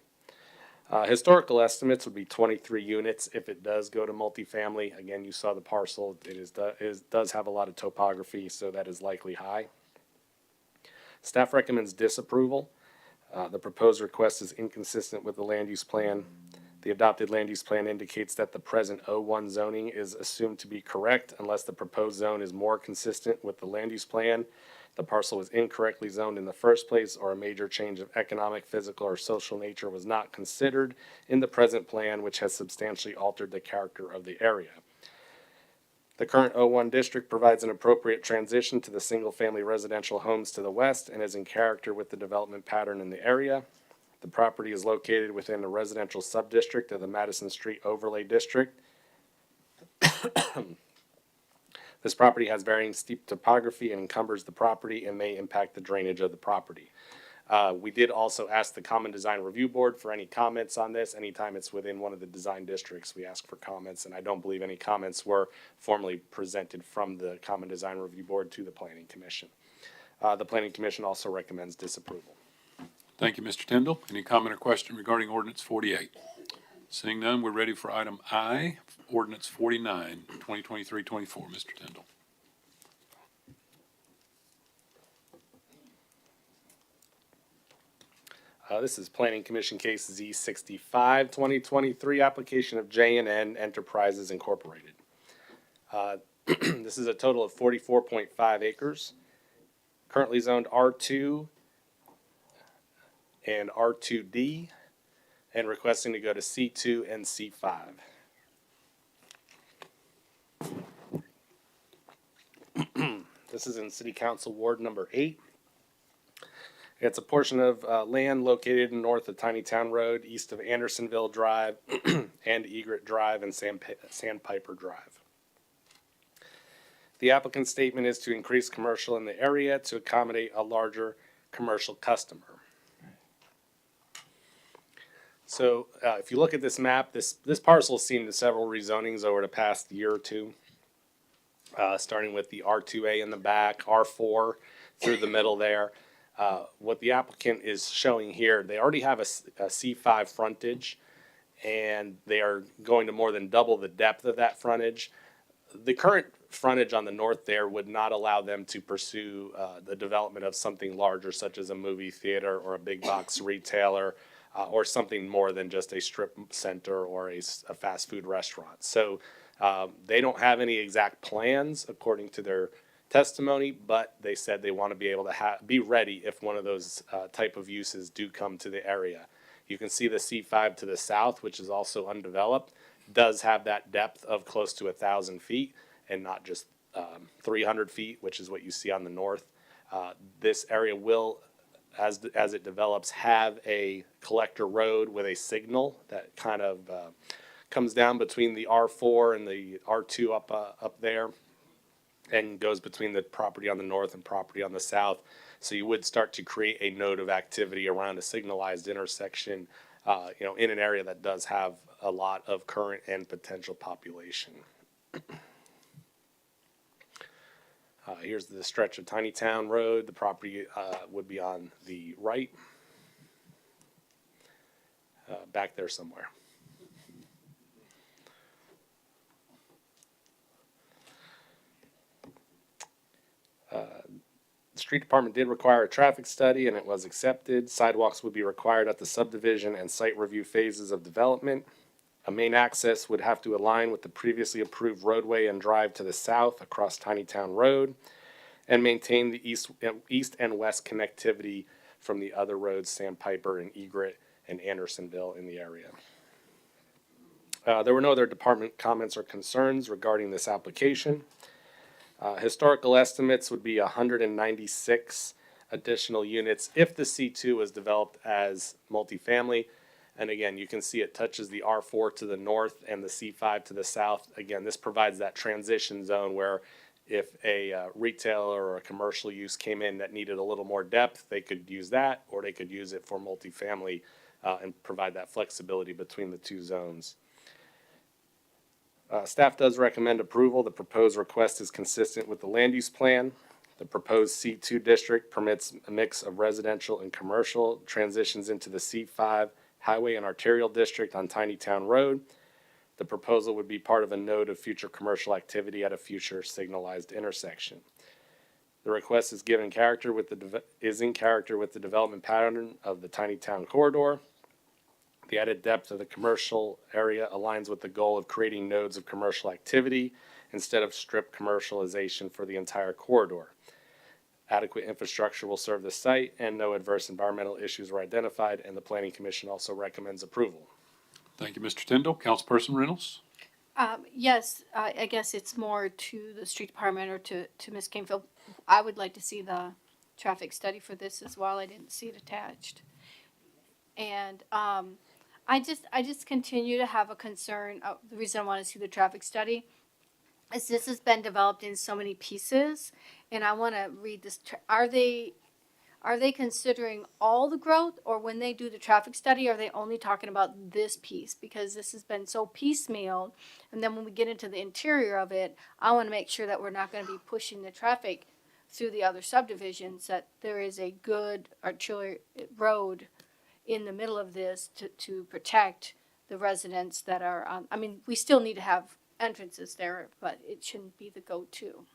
Historical estimates would be 23 units if it does go to multifamily. Again, you saw the parcel. It does have a lot of topography, so that is likely high. Staff recommends disapproval. The proposed request is inconsistent with the land use plan. The adopted land use plan indicates that the present O1 zoning is assumed to be correct unless the proposed zone is more consistent with the land use plan. The parcel was incorrectly zoned in the first place, or a major change of economic, physical, or social nature was not considered in the present plan, which has substantially altered the character of the area. The current O1 district provides an appropriate transition to the single-family residential homes to the west and is in character with the development pattern in the area. The property is located within a residential subdistrict of the Madison Street Overlay District. This property has varying steep topography and encumbers the property and may impact the drainage of the property. We did also ask the Common Design Review Board for any comments on this. Anytime it's within one of the design districts, we ask for comments, and I don't believe any comments were formally presented from the Common Design Review Board to the Planning Commission. The Planning Commission also recommends disapproval. Thank you, Mr. Tindall. Any comment or question regarding ordinance 48? Seeing none, we're ready for item I, ordinance 49, 2023-24. Mr. Tindall. This is Planning Commission Case Z65, 2023, application of J&N Enterprises Incorporated. This is a total of 44.5 acres, currently zoned R2 and R2D, and requesting to go to C2 and C5. This is in City Council Ward number 8. It's a portion of land located north of Tiny Town Road, east of Andersonville Drive and Egret Drive and Sandpiper Drive. The applicant's statement is to increase commercial in the area to accommodate a larger commercial customer. So if you look at this map, this parcel has seen several rezonings over the past year or two, starting with the R2A in the back, R4 through the middle there. What the applicant is showing here, they already have a C5 frontage, and they are going to more than double the depth of that frontage. The current frontage on the north there would not allow them to pursue the development of something larger, such as a movie theater or a big box retailer, or something more than just a strip center or a fast food restaurant. So they don't have any exact plans according to their testimony, but they said they want to be able to be ready if one of those type of uses do come to the area. You can see the C5 to the south, which is also undeveloped, does have that depth of close to 1,000 feet and not just 300 feet, which is what you see on the north. This area will, as it develops, have a collector road with a signal that kind of comes down between the R4 and the R2 up there, and goes between the property on the north and property on the south. So you would start to create a node of activity around a signalized intersection, in an area that does have a lot of current and potential population. Here's the stretch of Tiny Town Road. The property would be on the right, back there somewhere. The street department did require a traffic study, and it was accepted. Sidewalks would be required at the subdivision and site review phases of development. A main access would have to align with the previously approved roadway and drive to the south across Tinytown Road and maintain the east and west connectivity from the other roads, Sandpiper and Egret and Andersonville in the area. There were no other department comments or concerns regarding this application. Historical estimates would be 196 additional units if the C2 was developed as multifamily. And again, you can see it touches the R4 to the north and the C5 to the south. Again, this provides that transition zone where if a retailer or a commercial use came in that needed a little more depth, they could use that, or they could use it for multifamily and provide that flexibility between the two zones. Staff does recommend approval. The proposed request is consistent with the land use plan. The proposed C2 district permits a mix of residential and commercial, transitions into the C5 highway and arterial district on Tinytown Road. The proposal would be part of a node of future commercial activity at a future signalized intersection. The request is in character with the development pattern of the Tinytown corridor. The added depth of the commercial area aligns with the goal of creating nodes of commercial activity instead of strict commercialization for the entire corridor. Adequate infrastructure will serve the site and no adverse environmental issues were identified, and the Planning Commission also recommends approval. Thank you, Mr. Tyndall. Councilperson Reynolds? Yes, I guess it's more to the street department or to Ms. Canfield. I would like to see the traffic study for this as well. I didn't see it attached. And I just continue to have a concern. The reason I want to see the traffic study is this has been developed in so many pieces, and I want to read this. Are they considering all the growth, or when they do the traffic study, are they only talking about this piece? Because this has been so piecemeal, and then when we get into the interior of it, I want to make sure that we're not going to be pushing the traffic through the other subdivisions, that there is a good arterial road in the middle of this to protect the residents that are on. I mean, we still need to have entrances there, but it shouldn't be the go-to.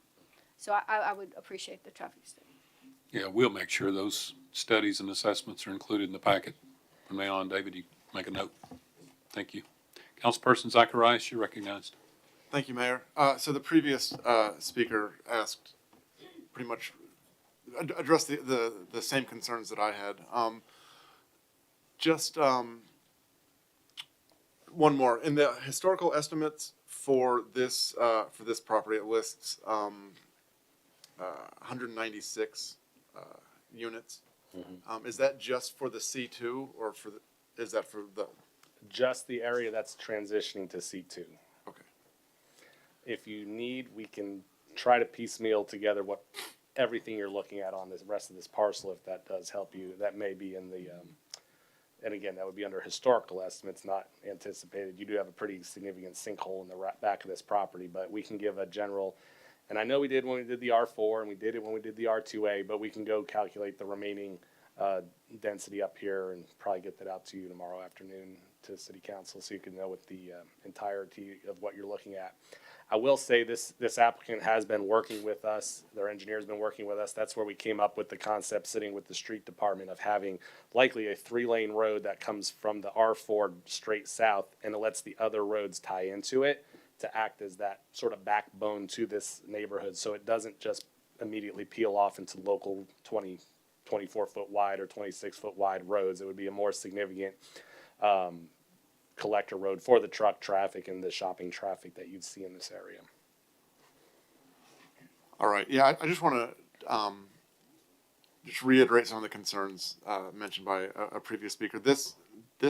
So I would appreciate the traffic study. Yeah, we'll make sure those studies and assessments are included in the packet. From now on, David, you make a note. Thank you. Councilperson Zacharias, you're recognized. Thank you, Mayor. So the previous speaker asked, pretty much addressed the same concerns that I had. One more. In the historical estimates for this property, it lists 196 units. Is that just for the C2, or is that for the? Just the area that's transitioning to C2. Okay. If you need, we can try to piecemeal together everything you're looking at on the rest of this parcel, if that does help you. That may be in the, and again, that would be under historical estimates, not anticipated. You do have a pretty significant sinkhole in the back of this property, but we can give a general, and I know we did when we did the R4 and we did it when we did the R2A, but we can go calculate the remaining density up here and probably get that out to you tomorrow afternoon to City Council so you can know what the entirety of what you're looking at. I will say this applicant has been working with us. Their engineer's been working with us. That's where we came up with the concept, sitting with the street department, of having likely a 3-lane road that comes from the R4 straight south, and it lets the other roads tie into it to act as that sort of backbone to this neighborhood, so it doesn't just immediately peel off into local 24-foot wide or 26-foot wide roads. It would be a more significant collector road for the truck traffic and the shopping traffic that you'd see in this area. All right. Yeah, I just want to just reiterate some of the concerns mentioned by a previous speaker. This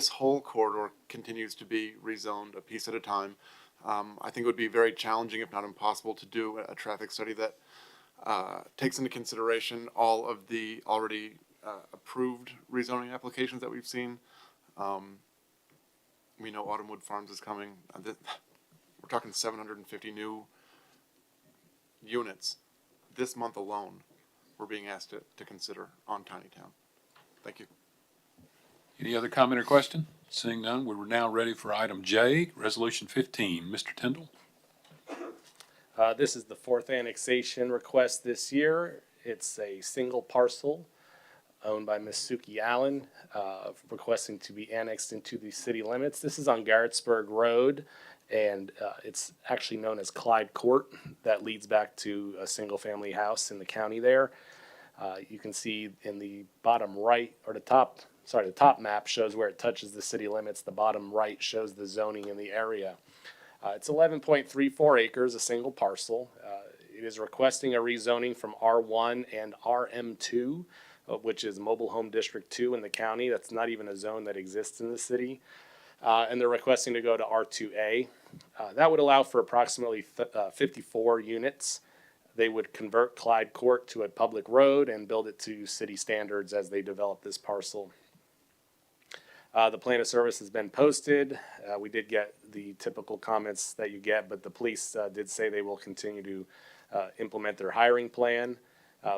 whole corridor continues to be rezoned a piece at a time. I think it would be very challenging, if not impossible, to do a traffic study that takes into consideration all of the already approved rezoning applications that we've seen. We know Autumnwood Farms is coming. We're talking 750 new units this month alone we're being asked to consider on Tinytown. Thank you. Any other comment or question? Seeing none, we're now ready for item J, Resolution 15. Mr. Tyndall? This is the 4th annexation request this year. It's a single parcel owned by Miss Suki Allen, requesting to be annexed into the city limits. This is on Garrettsburg Road, and it's actually known as Clyde Court. That leads back to a single-family house in the county there. You can see in the bottom right, or the top map shows where it touches the city limits. The bottom right shows the zoning in the area. It's 11.34 acres, a single parcel. It is requesting a rezoning from R1 and RM2, which is Mobile Home District 2 in the county. That's not even a zone that exists in the city. And they're requesting to go to R2A. That would allow for approximately 54 units. They would convert Clyde Court to a public road and build it to city standards as they develop this parcel. The plan of service has been posted. We did get the typical comments that you get, but the police did say they will continue to implement their hiring plan.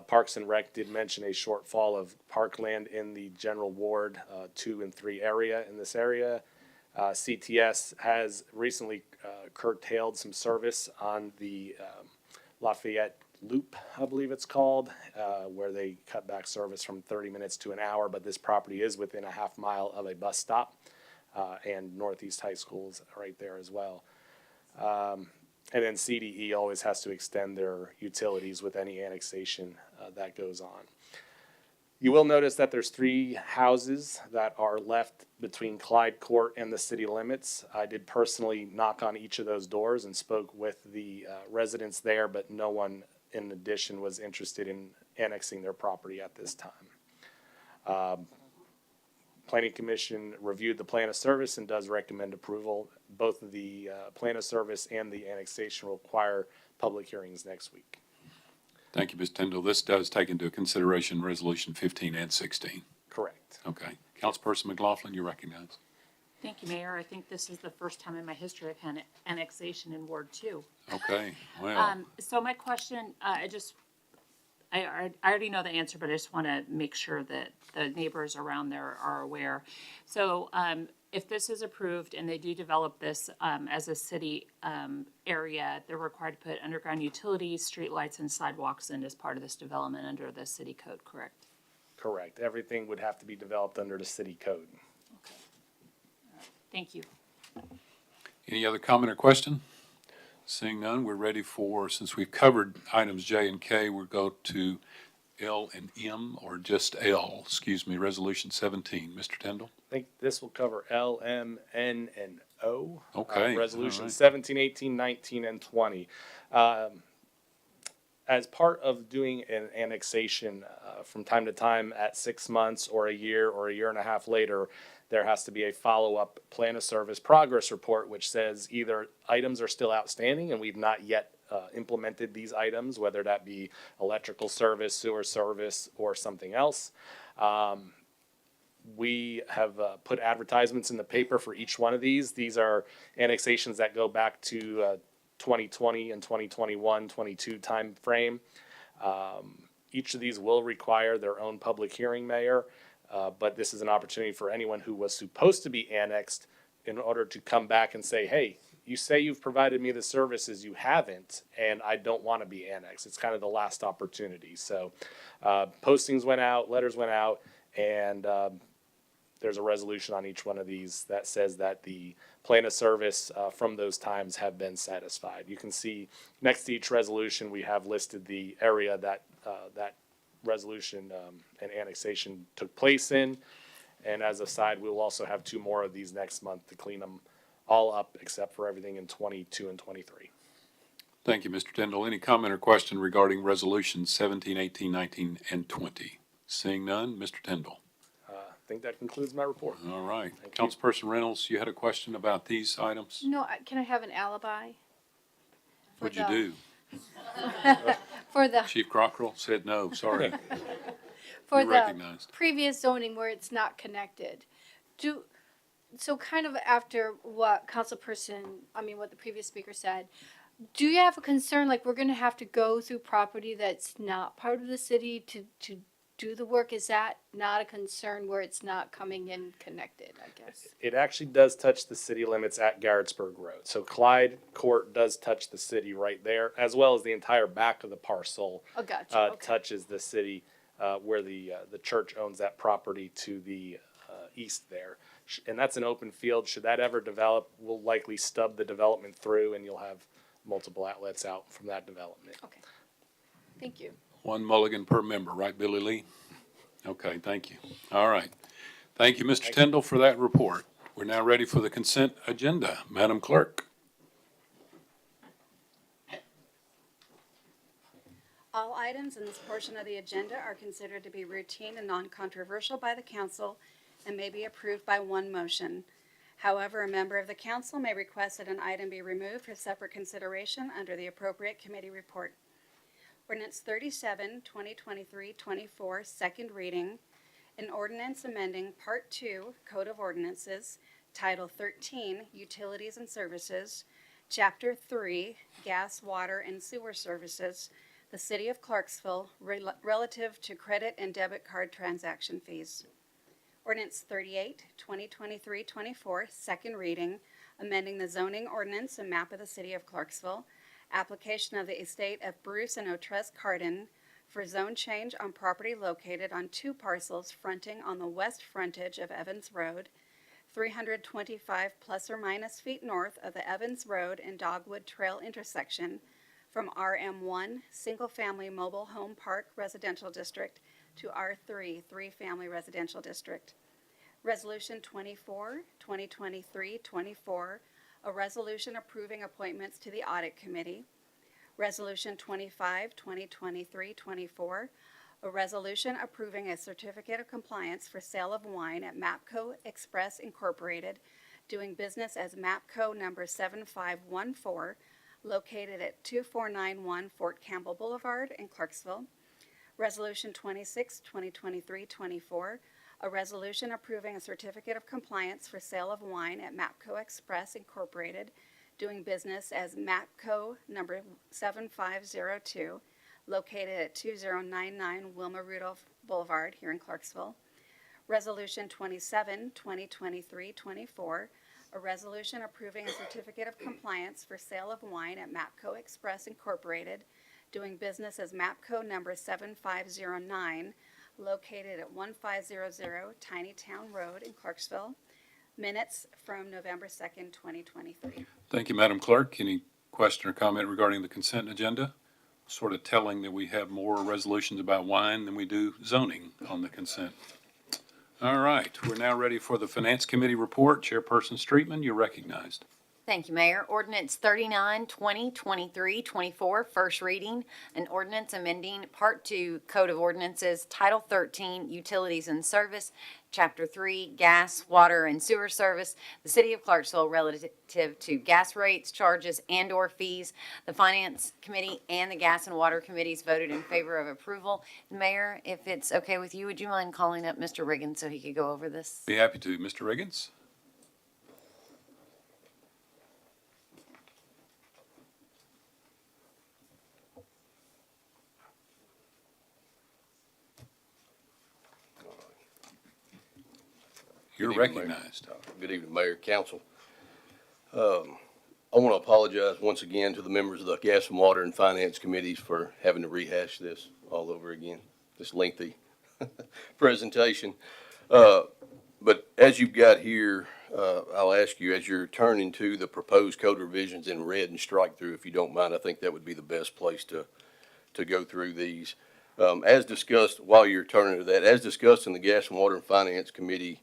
Parks and Rec did mention a shortfall of parkland in the general ward 2 and 3 area in this area. CTS has recently curtailed some service on the Lafayette Loop, I believe it's called, where they cut back service from 30 minutes to an hour, but this property is within a half mile of a bus stop, and Northeast High School's right there as well. And then CDE always has to extend their utilities with any annexation that goes on. You will notice that there's 3 houses that are left between Clyde Court and the city limits. I did personally knock on each of those doors and spoke with the residents there, but no one in addition was interested in annexing their property at this time. Planning Commission reviewed the plan of service and does recommend approval. Both of the plan of service and the annexation will require public hearings next week. Thank you, Ms. Tyndall. This does take into consideration Resolution 15 and 16. Correct. Okay. Councilperson McLaughlin, you recognize. Thank you, Mayor. I think this is the first time in my history I've had annexation in Ward 2. Okay, well, So my question, I already know the answer, but I just want to make sure that the neighbors around there are aware. So if this is approved and they do develop this as a city area, they're required to put underground utilities, streetlights, and sidewalks in as part of this development under the city code, correct? Correct. Everything would have to be developed under the city code. Okay. Thank you. any other comment or question? Seeing none, we're ready for, since we've covered items J and K, we'll go to L and M, or just L, excuse me, Resolution 17. Mr. Tyndall? I think this will cover L, M, N, and O. Okay, Resolution all right. 17, 18, 19, and 20. As part of doing an annexation from time to time at 6 months or a year and a half later, there has to be a follow-up plan of service progress report, which says either items are still outstanding and we've not yet implemented these items, whether that be electrical service, sewer service, or something else. We have put advertisements in the paper for each one of these. These are annexations that go back to 2020 and 2021, 22 time frame. Each of these will require their own public hearing, Mayor, but this is an opportunity for anyone who was supposed to be annexed in order to come back and say, hey, you say you've provided me the services, you haven't, and I don't want to be annexed. It's kind of the last opportunity. So postings went out, letters went out, and there's a resolution on each one of these that says that the plan of service from those times have been satisfied. You can see next to each resolution, we have listed the area that that resolution and annexation took place in. And as a side, we'll also have 2 more of these next month to clean them all up, except for everything in 22 and 23. Thank you, Mr. Tyndall. Any comment or question regarding Resolutions 17, 18, 19, and 20? Seeing none, Mr. Tyndall. I think that concludes my report. All right. Thank you. Councilperson Reynolds, you had a question about these items? No, can I have an alibi? for What'd you the- do? For the, Chief Crockrell said no, sorry. for You're the recognized. previous zoning where it's not connected. So kind of after what what the previous speaker said, do you have a concern, like we're gonna have to go through property that's not part of the city to do the work? Is that not a concern where it's not coming in connected, I guess? It actually does touch the city limits at Garrettsburg Road. So Clyde Court does touch the city right there, as well as the entire back of the parcel Oh, gotcha, okay. touches the city. where the church owns that property to the east there. And that's an open field. Should that ever develop, we'll likely stub the development through, and you'll have multiple outlets out from that development. Okay. Thank you. One mulligan per member, right, Billy Lee? Okay, thank you. All right. Thank you, Mr. Tyndall, for that report. We're now ready for the consent agenda. Madam Clerk. All items in this portion of the agenda are considered to be routine and non-controversial by the council and may be approved by one motion. However, a member of the council may request that an item be removed for separate consideration under the appropriate committee report. Ordinance 37, 2023-24, second reading. An ordinance amending Part 2, Code of Ordinances, Title 13, Utilities and Services, Chapter 3, Gas, Water, and Sewer Services, the City of Clarksville, relative to credit and debit card transaction fees. Ordinance 38, 2023-24, second reading, amending the zoning ordinance and map of the City of Clarksville, application of the estate of Bruce and Otrez Cardin for zone change on property located on two parcels fronting on the west frontage of Evans Road, 325 plus or minus feet north of the Evans Road and Dogwood Trail intersection from RM1 Single Family Mobile Home Park Residential District to R3 Three Family Residential District. Resolution 24, 2023-24, a resolution approving appointments to the Audit Committee. Resolution 25, 2023-24, a resolution approving a certificate of compliance for sale of wine at MAPCO Express Incorporated, doing business as MAPCO number 7514, located at 2491 Fort Campbell Boulevard in Clarksville. Resolution 26, 2023-24, a resolution approving a certificate of compliance for sale of wine at MAPCO Express Incorporated, doing business as MAPCO number 7502, located at 2099 Wilma Rudolph Boulevard here in Clarksville. Resolution 27, 2023-24, a resolution approving a certificate of compliance for sale of wine at MAPCO Express Incorporated, doing business as MAPCO number 7509, located at 1500 Tiny Town Road in Clarksville. Minutes from November 2nd, 2023. Thank you, Madam Clerk. Any question or comment regarding the consent agenda? Sort of telling that we have more resolutions about wine than we do zoning on the consent. All right, we're now ready for the Finance Committee report. Chairperson Streetman, you're recognized. Thank you, Mayor. Ordinance 39, 2023-24, first reading. An ordinance amending Part 2 Code of Ordinances, Title 13, Utilities and Service, Chapter 3, Gas, Water, and Sewer Service, the City of Clarksville relative to gas rates, charges, and/or fees. The Finance Committee and the Gas and Water Committees voted in favor of approval. Mayor, if it's okay with you, would you mind calling up Mr. Riggins so he could go over this? Be happy to. Mr. Riggins? You're Good evening, Mayor. recognized. Good evening, Mayor, Council. I want to apologize once again to the members of the Gas and Water and Finance Committees for having to rehash this all over again, this lengthy presentation. But as you've got here, I'll ask you, as you're turning to the proposed code revisions in red and strike through, if you don't mind, I think that would be the best place to go through these. As discussed, while you're turning to that, as discussed in the Gas and Water and Finance Committee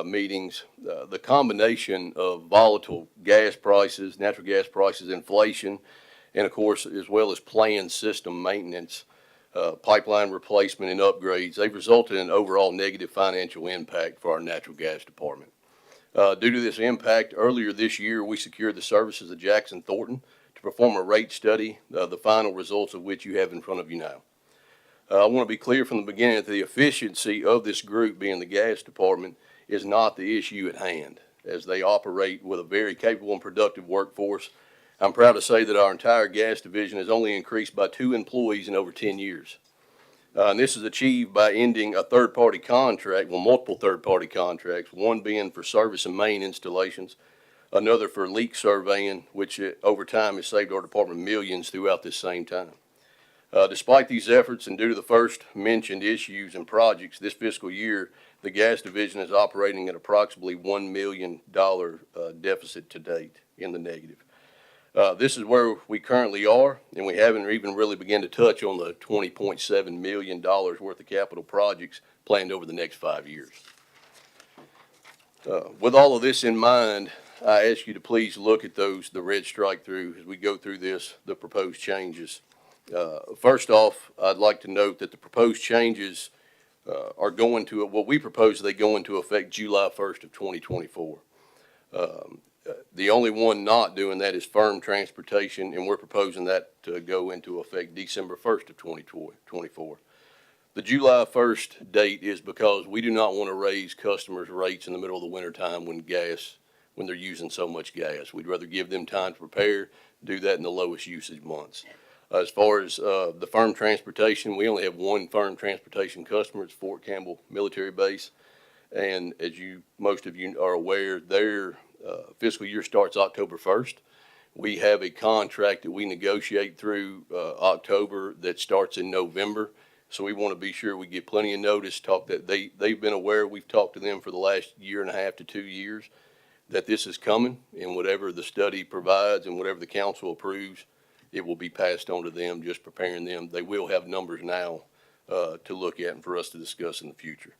meetings, the combination of volatile gas prices, natural gas prices, inflation, and of course, as well as planned system maintenance, pipeline replacement and upgrades, they've resulted in an overall negative financial impact for our natural gas department. Due to this impact, earlier this year, we secured the services of Jackson Thornton to perform a rate study, the final results of which you have in front of you now. I want to be clear from the beginning that the efficiency of this group, being the gas department, is not the issue at hand, as they operate with a very capable and productive workforce. I'm proud to say that our entire gas division has only increased by 2 employees in over 10 years. And this is achieved by ending a third-party contract, well, multiple third-party contracts, one being for service and main installations, another for leak surveying, which over time has saved our department millions throughout this same time. Despite these efforts and due to the first mentioned issues and projects this fiscal year, the gas division is operating at approximately $1 million deficit to date in the negative. This is where we currently are, and we haven't even really begun to touch on the $20.7 million worth of capital projects planned over the next 5 years. With all of this in mind, I ask you to please look at the red strike through as we go through the proposed changes. First off, I'd like to note that the proposed changes are going to, what we propose, they go into effect July 1st of 2024. The only one not doing that is firm transportation, and we're proposing that to go into effect December 1st of 2024. The July 1st date is because we do not want to raise customers' rates in the middle of the winter time when they're using so much gas. We'd rather give them time to prepare, do that in the lowest usage months. As far as the firm transportation, we only have one firm transportation customer. It's Fort Campbell Military Base. And as most of you are aware, their fiscal year starts October 1st. We have a contract that we negotiate through October that starts in November. So we want to be sure we get plenty of notice, they've been aware, we've talked to them for the last 1.5 to 2 years, that this is coming, and whatever the study provides and whatever the council approves, it will be passed on to them, just preparing them. They will have numbers now to look at and for us to discuss in the future.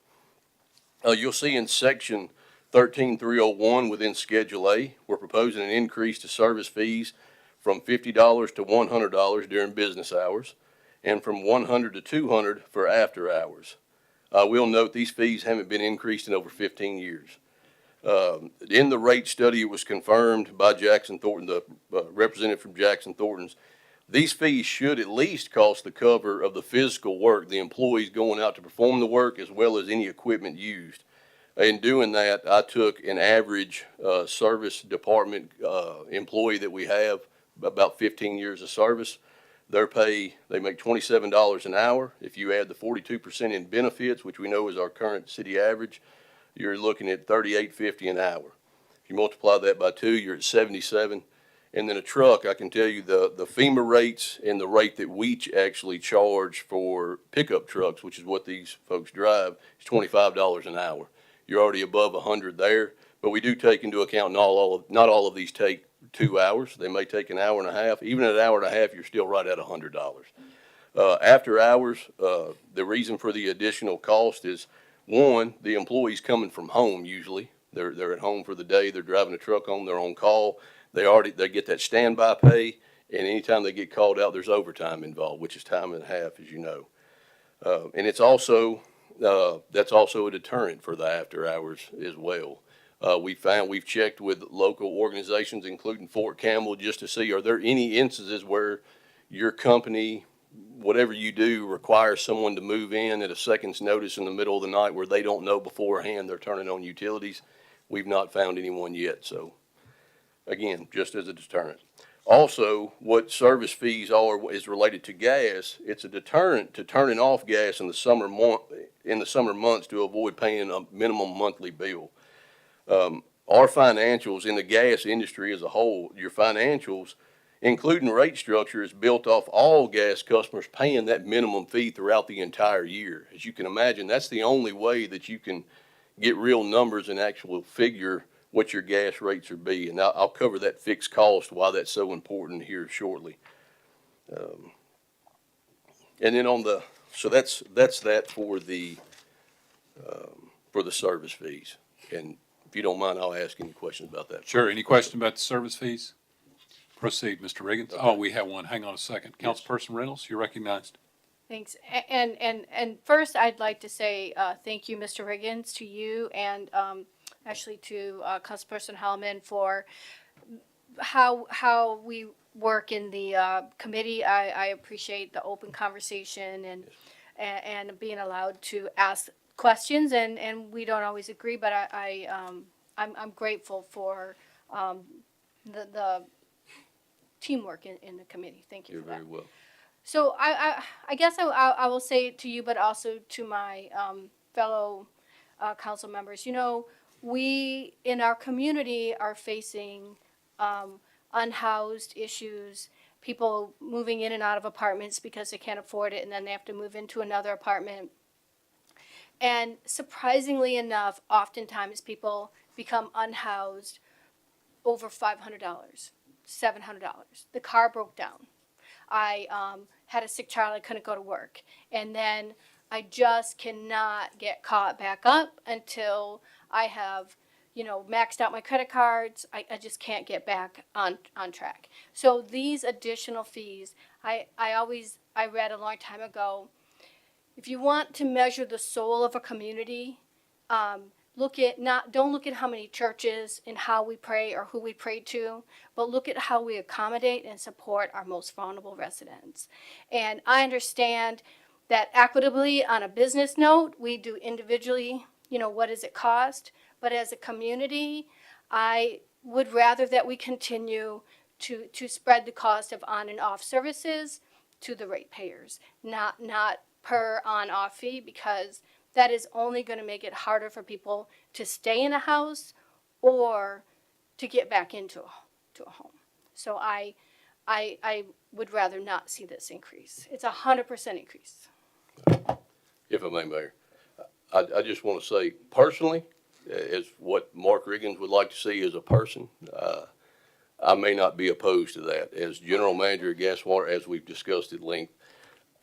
You'll see in section 13301 within Schedule A, we're proposing an increase to service fees from $50 to $100 during business hours, and from $100 to $200 for after hours. We'll note these fees haven't been increased in over 15 years. In the rate study, it was confirmed by Jackson Thornton, the representative from Jackson Thornton's. These fees should at least cost the cover of the physical work, the employees going out to perform the work, as well as any equipment used. In doing that, I took an average service department employee that we have, about 15 years of service. Their pay, they make $27 an hour. If you add the 42% in benefits, which we know is our current city average, you're looking at $38.50 an hour. If you multiply that by 2, you're at $77. And then a truck, I can tell you the FEMA rates and the rate that we actually charge for pickup trucks, which is what these folks drive, is $25 an hour. You're already above 100 there, but we do take into account not all of these take 2 hours. They may take an hour and a half. Even at an hour and a half, you're still right at $100. After hours, the reason for the additional cost is, one, the employee's coming from home usually. They're at home for the day. They're driving a truck home. They're on call. They get that standby pay, and anytime they get called out, there's overtime involved, which is time and a half, as you know. And it's also that's also a deterrent for the after hours as well. We've checked with local organizations, including Fort Campbell, just to see, are there any instances where your company, whatever you do, requires someone to move in at a second's notice in the middle of the night where they don't know beforehand they're turning on utilities? We've not found anyone yet. So again, just as a deterrent. Also, what service fees are is related to gas. It's a deterrent to turning off gas in the summer months to avoid paying a minimum monthly bill. Our financials in the gas industry as a whole, your financials, including rate structure, is built off all gas customers paying that minimum fee throughout the entire year. As you can imagine, that's the only way that you can get real numbers and actual figure what your gas rates are be. And I'll cover that fixed cost, why that's so important here shortly. And then so that's that for the service fees. And if you don't mind, I'll ask any questions about that. Sure. Any question about the service fees? Proceed, Mr. Riggins. Oh, we have one. Hang on a second. Councilperson Reynolds, you're recognized. Thanks. And first, I'd like to say thank you, Mr. Riggins, to you and actually to Councilperson Hellman for how we work in the committee. I appreciate the open conversation and being allowed to ask questions, and we don't always agree, but I'm grateful for the teamwork in the committee. Thank you. You're for that. very well. So I guess I will say it to you, but also to my fellow council members. You know, we in our community are facing unhoused issues, people moving in and out of apartments because they can't afford it, and then they have to move into another apartment. And surprisingly enough, oftentimes people become unhoused over $500, $700. The car broke down. I had a sick child, I couldn't go to work. And then I just cannot get caught back up until I have, maxed out my credit cards. I just can't get back on track. So these additional fees, I read a long time ago, if you want to measure the soul of a community, don't look at how many churches and how we pray or who we pray to, but look at how we accommodate and support our most vulnerable residents. And I understand that equitably on a business note, we do individually, what does it cost? But as a community, I would rather that we continue to spread the cost of on and off services to the ratepayers, not per on-off fee, because that is only going to make it harder for people to stay in a house or to get back into a home. So I would rather not see this increase. It's 100% increase. If I may, Mayor, I just want to say personally, as what Mark Riggins would like to see as a person, I may not be opposed to that. As general manager of gas and water, as we've discussed at length,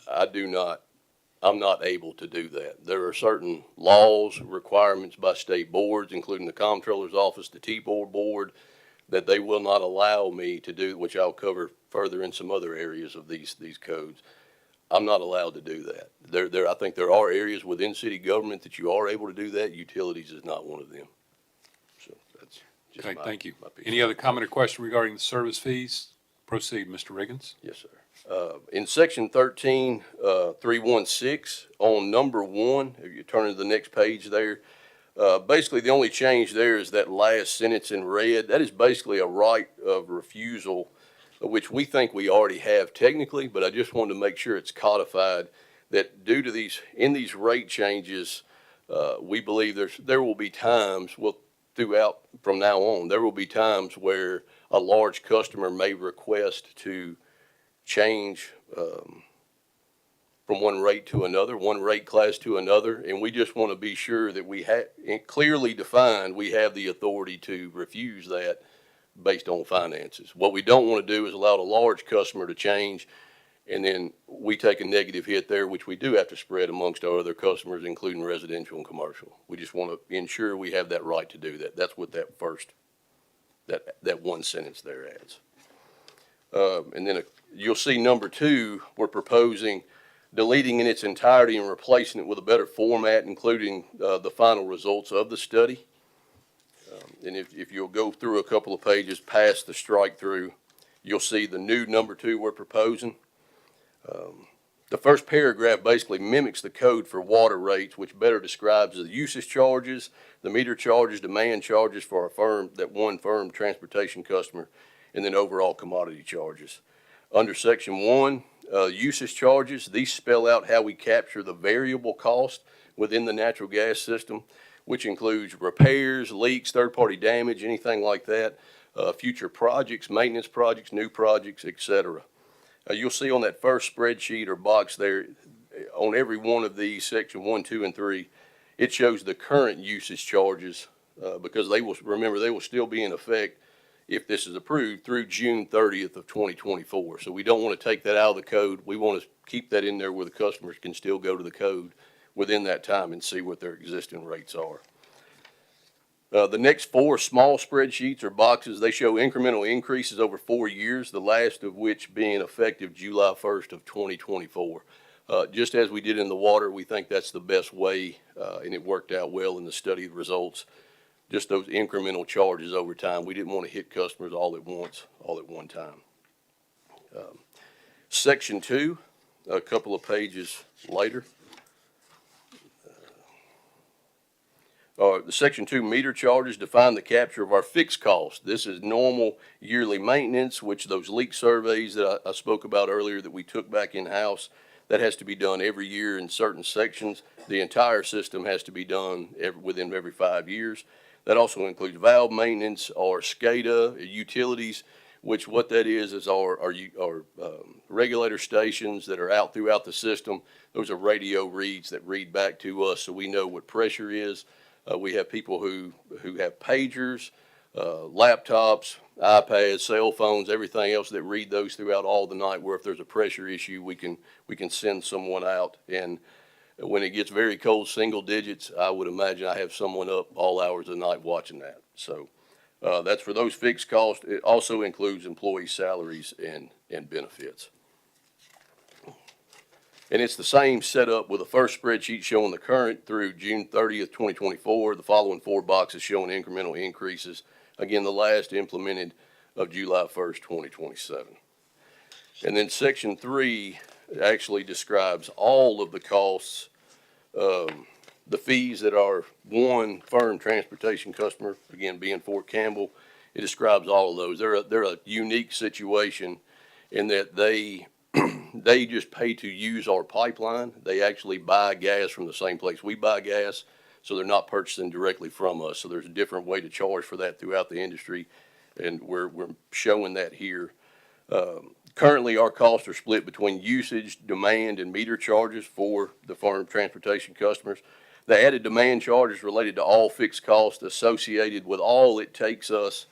I'm not able to do that. There are certain laws, requirements by state boards, including the Comptroller's Office, the T-Board Board, that they will not allow me to do, which I'll cover further in some other areas of these codes. I'm not allowed to do that. I think there are areas within city government that you are able to do that. Utilities is not one of them. So that's just Okay, my, thank you. my piece. Any other comment or question regarding the service fees? Proceed, Mr. Riggins. Yes, sir. In section 13.316 on number 1, if you turn to the next page there, basically the only change there is that last sentence in red. That is basically a right of refusal, which we think we already have technically, but I just wanted to make sure it's codified that due to these rate changes, we believe there will be times, throughout from now on, there will be times where a large customer may request to change from one rate to another, one rate class to another, and we just want to be sure that we have clearly defined we have the authority to refuse that based on finances. What we don't want to do is allow a large customer to change, and then we take a negative hit there, which we do have to spread amongst our other customers, including residential and commercial. We just want to ensure we have that right to do that. That's what that first, that one sentence there adds. And then you'll see number 2, we're proposing deleting in its entirety and replacing it with a better format, including the final results of the study. And if you'll go through a couple of pages past the strike through, you'll see the new number 2 we're proposing. The first paragraph basically mimics the code for water rates, which better describes the usage charges, the meter charges, demand charges for one firm transportation customer, and then overall commodity charges. Under section 1, usage charges, these spell out how we capture the variable cost within the natural gas system, which includes repairs, leaks, third-party damage, anything like that, future projects, maintenance projects, new projects, etc. You'll see on that first spreadsheet or box there, on every one of these, section 1, 2, and 3, it shows the current usage charges because they will still be in effect if this is approved through June 30th of 2024. So we don't want to take that out of the code. We want to keep that in there where the customers can still go to the code within that time and see what their existing rates are. The next 4 small spreadsheets or boxes, they show incremental increases over 4 years, the last of which being effective July 1st of 2024. Just as we did in the water, we think that's the best way, and it worked out well in the study results. Just those incremental charges over time. We didn't want to hit customers all at once, all at one time. Section 2, a couple of pages later. The section 2 meter charges define the capture of our fixed costs. This is normal yearly maintenance, which those leak surveys that I spoke about earlier that we took back in-house, that has to be done every year in certain sections. The entire system has to be done within every 5 years. That also includes valve maintenance or SCADA, utilities. which what that is our regulator stations that are out throughout the system. Those are radio reads that read back to us so we know what pressure is. We have people who have pagers, laptops, iPads, cell phones, everything else that read those throughout all the night, where if there's a pressure issue, we can send someone out. And when it gets very cold, single digits, I would imagine I have someone up all hours of the night watching that. So that's for those fixed costs. It also includes employee salaries and benefits. And it's the same setup with the first spreadsheet showing the current through June 30th, 2024. The following 4 boxes showing incremental increases. Again, the last implemented of July 1st, 2027. And then section 3 actually describes all of the costs, the fees that our one firm transportation customer, again being Fort Campbell, it describes all of those. They're a unique situation in that they just pay to use our pipeline. They actually buy gas from the same place we buy gas, so they're not purchasing directly from us. So there's a different way to charge for that throughout the industry, and we're showing that here. Currently, our costs are split between usage, demand, and meter charges for the farm transportation customers. The added demand charge is related to all fixed costs associated with all it takes us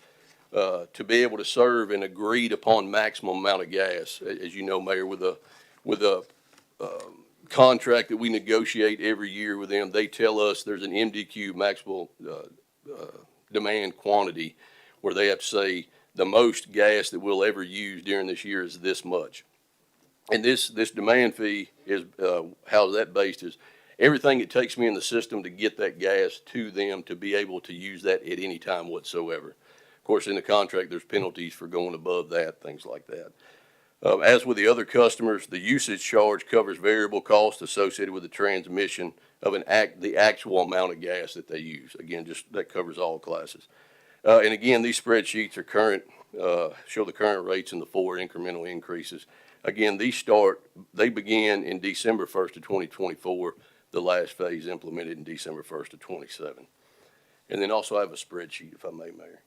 to be able to serve an agreed upon maximum amount of gas. As you know, Mayor, with a contract that we negotiate every year with them, they tell us there's an MDQ maximal demand quantity where they have to say the most gas that we'll ever use during this year is this much. And this demand fee is, how's that based is everything it takes me in the system to get that gas to them to be able to use that at any time whatsoever. Of course, in the contract, there's penalties for going above that, things like that. As with the other customers, the usage charge covers variable costs associated with the transmission of the actual amount of gas that they use. Again, just that covers all classes. And again, these spreadsheets are current, show the current rates and the 4 incremental increases. Again, they began in December 1st of 2024. The last phase implemented in December 1st of 27. And then also I have a spreadsheet, if I may, Mayor.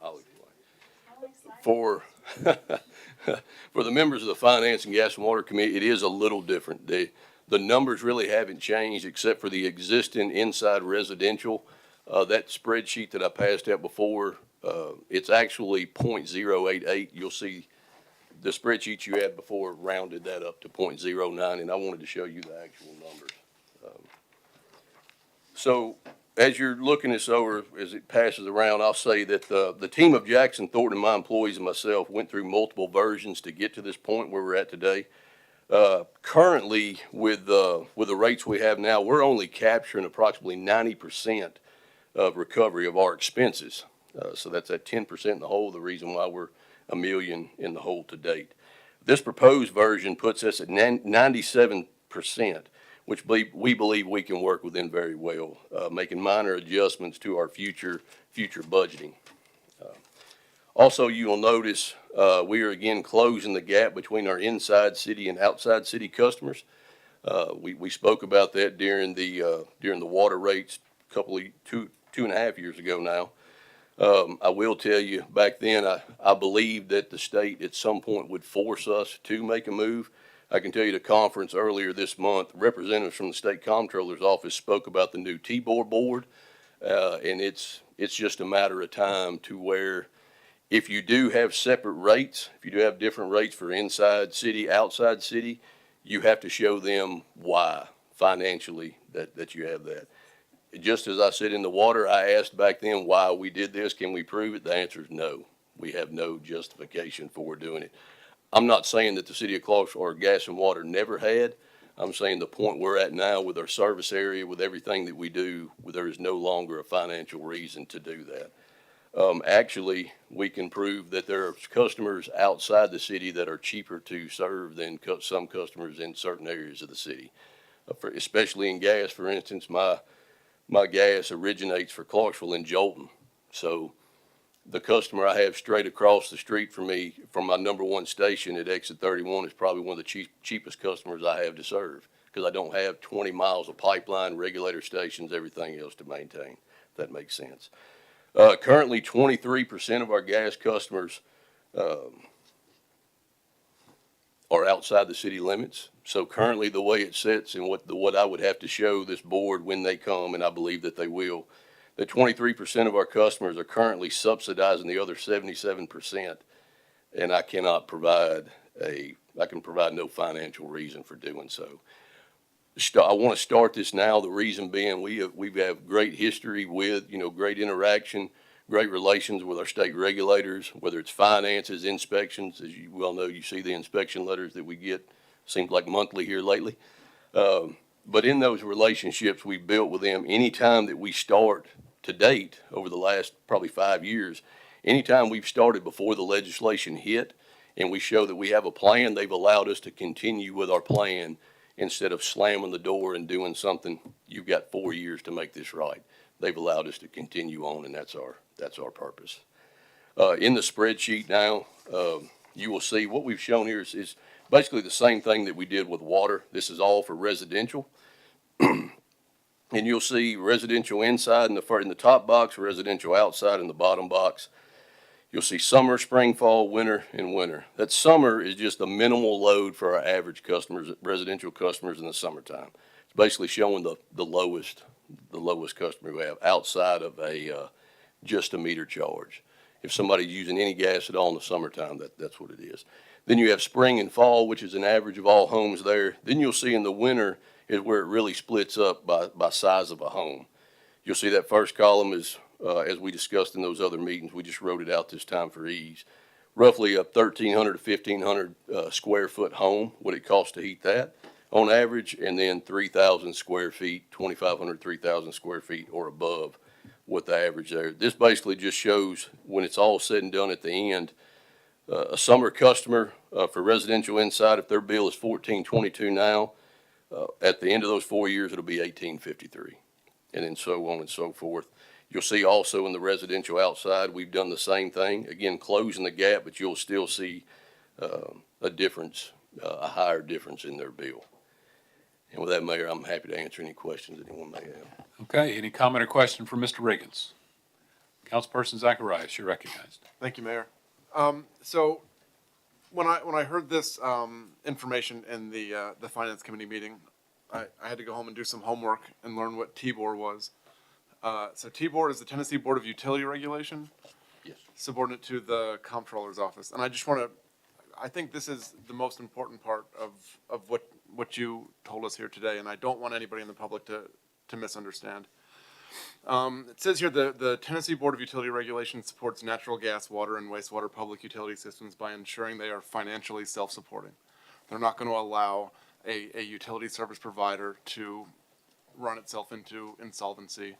I'll explain. For the members of the Finance and Gas and Water Committee, it is a little different. The numbers really haven't changed except for the existing inside residential. That spreadsheet that I passed out before, it's actually .088. You'll see the spreadsheet you had before rounded that up to .09, and I wanted to show you the actual numbers. So as you're looking this over, as it passes around, I'll say that the team of Jackson Thornton and my employees and myself went through multiple versions to get to this point where we're at today. Currently, with the rates we have now, we're only capturing approximately 90% of recovery of our expenses. So that's at 10% in the hole, the reason why we're $1 million in the hole to date. This proposed version puts us at 97%. Which we believe we can work within very well, making minor adjustments to our future budgeting. Also, you will notice we are again closing the gap between our inside city and outside city customers. We spoke about that during the water rates two and a half years ago now. I will tell you, back then I believed that the state at some point would force us to make a move. I can tell you the conference earlier this month, representatives from the state comptroller's office spoke about the new T-board board, and it's just a matter of time to where if you do have separate rates, if you do have different rates for inside city, outside city, you have to show them why financially that you have that. Just as I said in the water, I asked back then why we did this. Can we prove it? The answer is no. We have no justification for doing it. I'm not saying that the city of Clarksville or Gas and Water never had. I'm saying the point we're at now with our service area, with everything that we do, there is no longer a financial reason to do that. Actually, we can prove that there are customers outside the city that are cheaper to serve than some customers in certain areas of the city. Especially in gas, for instance, my gas originates for Clarksville in Jolton. So the customer I have straight across the street from me, from my number one station at exit 31, is probably one of the cheapest customers I have to serve, because I don't have 20 miles of pipeline, regulator stations, everything else to maintain, if that makes sense. Currently, 23% of our gas customers are outside the city limits. So currently, the way it sits and what I would have to show this board when they come, and I believe that they will, that 23% of our customers are currently subsidizing the other 77%, and I can provide no financial reason for doing so. I want to start this now. The reason being, we have great history with, great interaction, great relations with our state regulators, whether it's finances, inspections. As you well know, you see the inspection letters that we get, seems like monthly here lately. But in those relationships we built with them, anytime that we start to date over the last probably 5 years, anytime we've started before the legislation hit and we show that we have a plan, they've allowed us to continue with our plan instead of slamming the door and doing something. You've got 4 years to make this right. They've allowed us to continue on, and that's our purpose. In the spreadsheet now, you will see what we've shown here is basically the same thing that we did with water. This is all for residential. And you'll see residential inside in the top box, residential outside in the bottom box. You'll see summer, spring, fall, winter, and winter. That summer is just a minimal load for our average customers, residential customers in the summertime. It's basically showing the lowest customer we have outside of just a meter charge. If somebody's using any gas at all in the summertime, that's what it is. Then you have spring and fall, which is an average of all homes there. Then you'll see in the winter is where it really splits up by size of a home. You'll see that first column is, as we discussed in those other meetings, we just wrote it out this time for ease. Roughly a 1,300 to 1,500 square foot home, what it costs to heat that on average, and then 3,000 square feet, 2,500, 3,000 square feet or above, what the average there. This basically just shows when it's all said and done at the end, a summer customer for residential inside, if their bill is $14.22 now, at the end of those 4 years, it'll be $18.53, and then so on and so forth. You'll see also in the residential outside, we've done the same thing, again, closing the gap, but you'll still see a difference, a higher difference in their bill. And with that, Mayor, I'm happy to answer any questions anyone may have. Okay, any comment or question for Mr. Riggins? Councilperson Zacharias, you're recognized. Thank you, Mayor. So when I heard this information in the Finance Committee meeting, I had to go home and do some homework and learn what TBOR was. So TBOR is the Tennessee Board of Utility Regulation, Yes. subordinate to the Comptroller's Office. And I think this is the most important part of what you told us here today, and I don't want anybody in the public to misunderstand. It says here the Tennessee Board of Utility Regulation supports natural gas, water, and wastewater public utility systems by ensuring they are financially self-supporting. They're not going to allow a utility service provider to run itself into insolvency.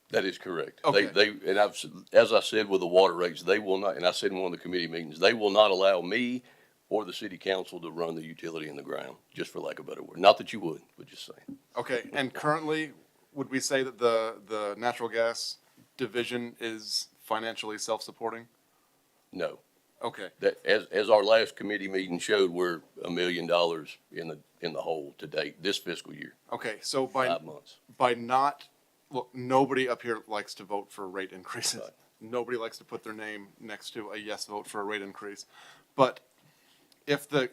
That is correct. Okay. As I said with the water rates, they will not, and I said in one of the committee meetings, they will not allow me or the city council to run the utility in the ground, just for lack of a better word. Not that you would, but just saying. Okay, and currently, would we say that the natural gas division is financially self-supporting? No. Okay, That, as our last committee meeting showed, we're $1 million in the hole to date, this fiscal year, okay, so 5 months. look, nobody up here likes to vote for rate increases. Right. Nobody likes to put their name next to a yes vote for a rate increase. But if the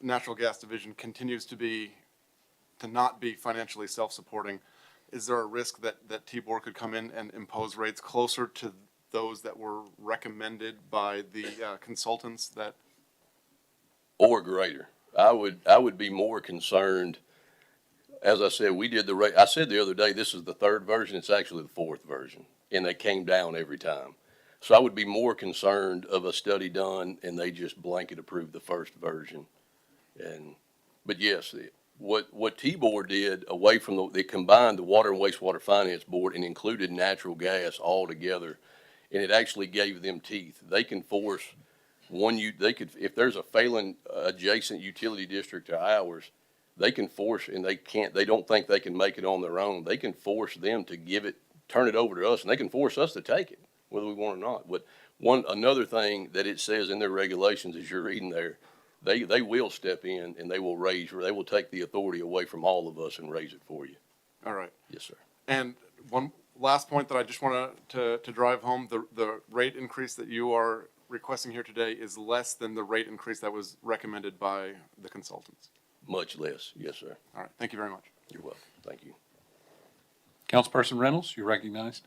natural gas division continues to not be financially self-supporting, is there a risk that TBOR could come in and impose rates closer to those that were recommended by the consultants that? Or greater. I would be more concerned. As I said, we did the rate. I said the other day, this is the third version. It's actually the fourth version, and they came down every time. So I would be more concerned of a study done and they just blanket approved the first version. But yes, what T-Board did away from they combined the Water and Wastewater Finance Board and included natural gas all together, and it actually gave them teeth. They can force if there's a failing adjacent utility district to ours, they can force, and they don't think they can make it on their own. They can force them to turn it over to us, and they can force us to take it, whether we want or not. But another thing that it says in their regulations, as you're reading there, they will step in and they will take the authority away from all of us and raise it for you. All right. Yes, sir. And one last point that I just want to drive home, the rate increase that you are requesting here today is less than the rate increase that was recommended by the consultants. Much less. Yes, sir. All right. Thank you very much. You're welcome. Thank you. Councilperson Reynolds, you're recognized.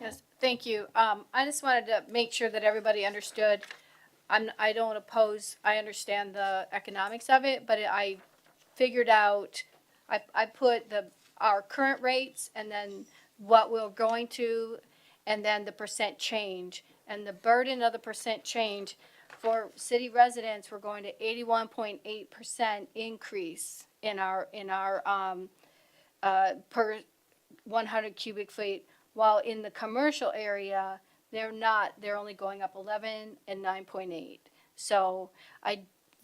Yes, thank you. I just wanted to make sure that everybody understood. I don't oppose, I understand the economics of it, but I figured out, I put our current rates and then what we're going to, and then the percent change. And the burden of the percent change for city residents, we're going to 81.8% increase in our per 100 cubic feet, while in the commercial area, they're only going up 11 and 9.8. So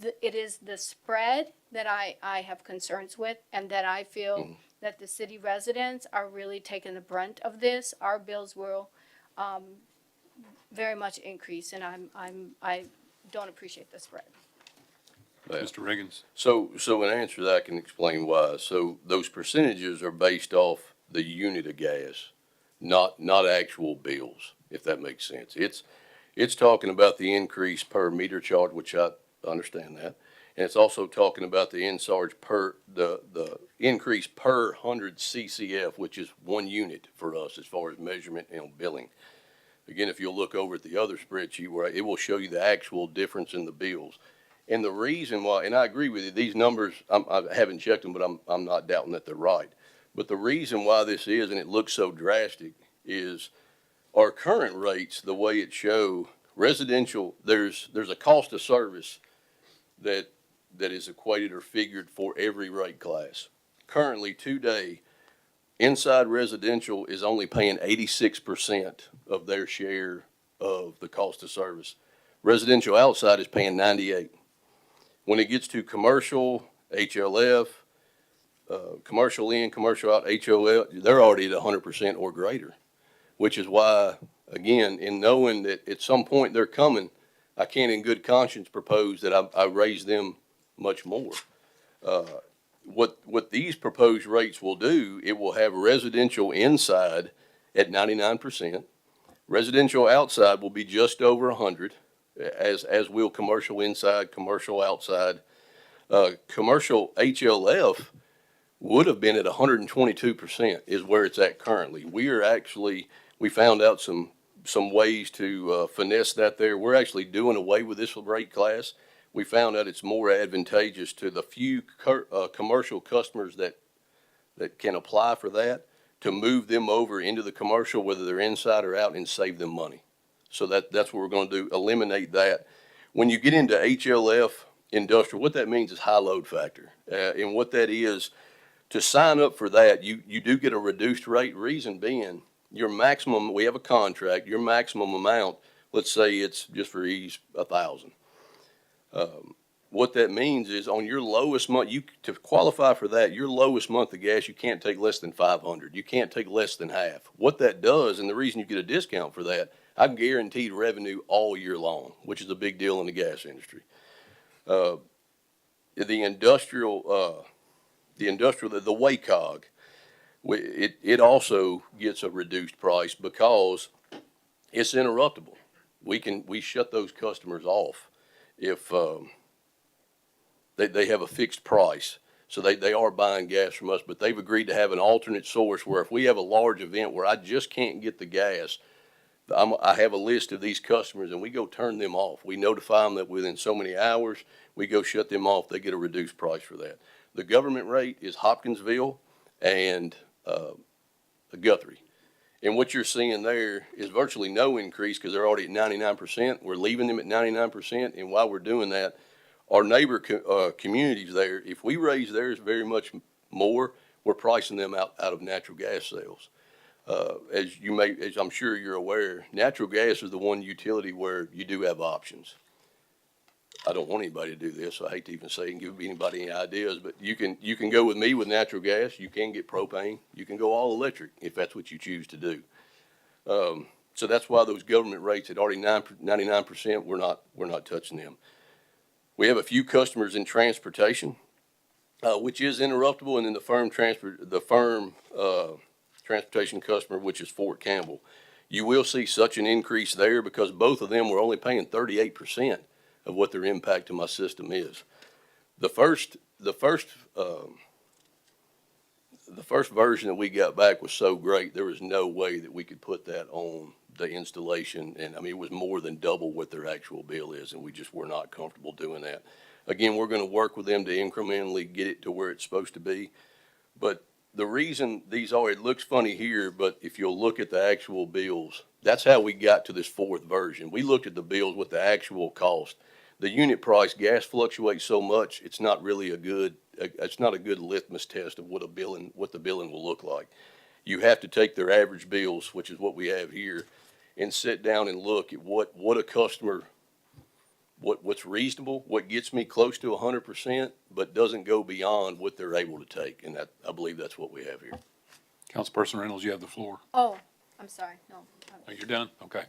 it is the spread that I have concerns with, and that I feel that the city residents are really taking the brunt of this. Our bills will very much increase, and I don't appreciate the spread. Mr. Riggins. So in answer to that, I can explain why. So those percentages are based off the unit of gas, not actual bills, if that makes sense. It's talking about the increase per meter charge, which I understand that. And it's also talking about the the increase per 100 CCF, which is 1 unit for us as far as measurement and billing. Again, if you'll look over at the other spreadsheet where it will show you the actual difference in the bills. And the reason why, and I agree with you, these numbers, I haven't checked them, but I'm not doubting that they're right. But the reason why this is, and it looks so drastic, is our current rates, the way it show residential, there's a cost of service that is equated or figured for every rate class. Currently, today, inside residential is only paying 86% of their share of the cost of service. Residential outside is paying 98%. When it gets to commercial, HLF, commercial in, commercial out, HOL, they're already at 100% or greater, which is why, again, in knowing that at some point they're coming, I can't in good conscience propose that I raise them much more. What these proposed rates will do, it will have residential inside at 99%. Residential outside will be just over 100, as will commercial inside, commercial outside. Commercial HLF would have been at 122% is where it's at currently. We found out some ways to finesse that there. We're actually doing away with this rate class. We found out it's more advantageous to the few commercial customers that can apply for that to move them over into the commercial, whether they're inside or out, and save them money. So that's what we're going to do, eliminate that. When you get into HLF industrial, what that means is high load factor. And what that is, to sign up for that, you do get a reduced rate, reason being, your maximum, we have a contract, your maximum amount, let's say it's just for ease, 1,000. What that means is on your lowest month, to qualify for that, your lowest month of gas, you can't take less than 500. You can't take less than half. What that does, and the reason you get a discount for that, I'm guaranteed revenue all year long, which is a big deal in the gas industry. The industrial, the WACOG, it also gets a reduced price because it's interruptible. We shut those customers off if they have a fixed price. So they are buying gas from us, but they've agreed to have an alternate source where if we have a large event where I just can't get the gas, I have a list of these customers and we go turn them off. We notify them that within so many hours, we go shut them off. They get a reduced price for that. The government rate is Hopkinsville and Guthrie. And what you're seeing there is virtually no increase because they're already at 99%. We're leaving them at 99%. And while we're doing that, our neighbor communities there, if we raise theirs very much more, we're pricing them out of natural gas sales. As I'm sure you're aware, natural gas is the one utility where you do have options. I don't want anybody to do this, so I hate to even say and give anybody any ideas, but you can go with me with natural gas. You can get propane. You can go all electric if that's what you choose to do. So that's why those government rates at already 99%, we're not touching them. We have a few customers in transportation, which is interruptible, and then the firm transportation customer, which is Fort Campbell. You will see such an increase there because both of them were only paying 38% of what their impact to my system is. The first version that we got back was so great, there was no way that we could put that on the installation. And I mean, it was more than double what their actual bill is, and we just were not comfortable doing that. Again, we're going to work with them to incrementally get it to where it's supposed to be. But the reason these are, it looks funny here, but if you'll look at the actual bills, that's how we got to this fourth version. We looked at the bills with the actual cost. The unit price, gas fluctuates so much, it's not really it's not a good litmus test of what the billing will look like. You have to take their average bills, which is what we have here, and sit down and look at what a customer, what's reasonable, what gets me close to 100%, but doesn't go beyond what they're able to take. And I believe that's what we have here. Councilperson Reynolds, you have the floor. Oh, I'm sorry, no. Oh, you're done? Okay.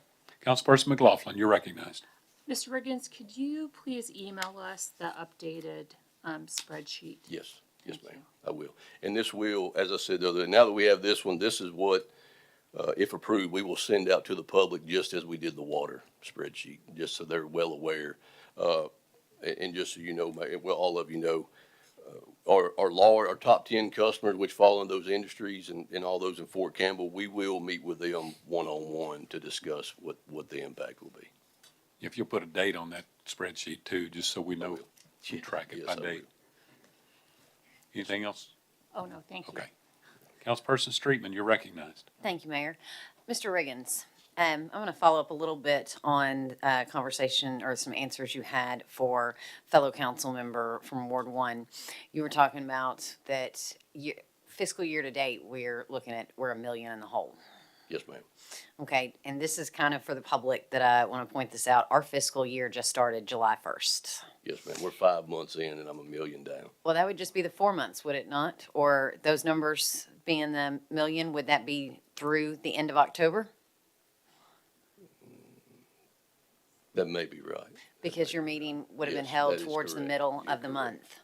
Councilperson McLaughlin, you're recognized. Mr. Riggins, could you please email us the updated spreadsheet? Yes, Thank ma'am, you. I will. And this will, as I said the other day, now that we have this one, this is what, if approved, we will send out to the public just as we did the water spreadsheet, just so they're well aware. And just so you know, well, all of you know, our top 10 customers, which fall in those industries and all those in Fort Campbell, we will meet with them one-on-one to discuss what the impact will be. If you'll put a date on that spreadsheet too, just so we know, we track it Yes, by I will. date. Anything else? Oh, no, thank you. Okay. Councilperson Streetman, you're recognized. Thank you, Mayor. Mr. Riggins, I'm going to follow up a little bit on conversation or some answers you had for fellow council member from Ward 1. You were talking about that fiscal year to date, we're $1 million in the hole. Yes, ma'am. Okay, and this is kind of for the public that I want to point this out. Our fiscal year just started July 1st. Yes, ma'am. We're 5 months in and I'm $1 million down. Well, that would just be the 4 months, would it not? Or those numbers being the million, would that be through the end of October? That may be right. Because your meeting would have been Yes, held that is towards the correct. middle You're of the correct. month.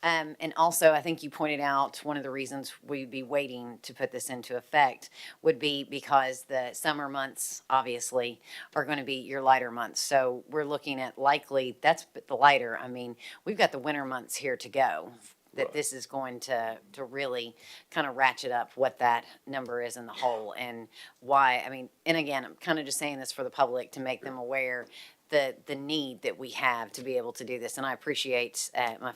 And also, I think you pointed out one of the reasons we'd be waiting to put this into effect would be because the summer months, obviously, are going to be your lighter months. So we're looking at likely, that's the lighter. I mean, we've got the winter months here to go. That Right. this is going to really kind of ratchet up what that number is in the whole and why. I mean, and again, I'm kind of just saying this for the public to make them aware the need that we have to be able to do this. And I appreciate my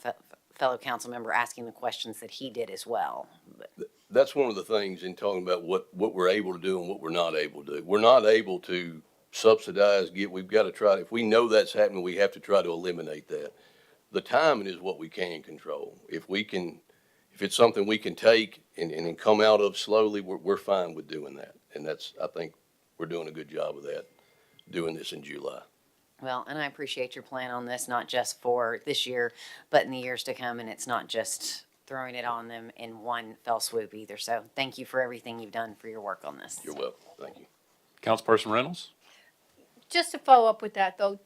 fellow council member asking the questions that he did as well. But That's one of the things in talking about what we're able to do and what we're not able to do. We're not able to subsidize, we've got to try, if we know that's happening, we have to try to eliminate that. The timing is what we can control. If it's something we can take and come out of slowly, we're fine with doing that. And I think we're doing a good job of that, doing this in July. Well, and I appreciate your plan on this, not just for this year, but in the years to come. And it's not just throwing it on them in one fell swoop either. So thank you for everything you've done for your work on this. You're welcome. Thank you. Councilperson Reynolds? Just to follow up with that though,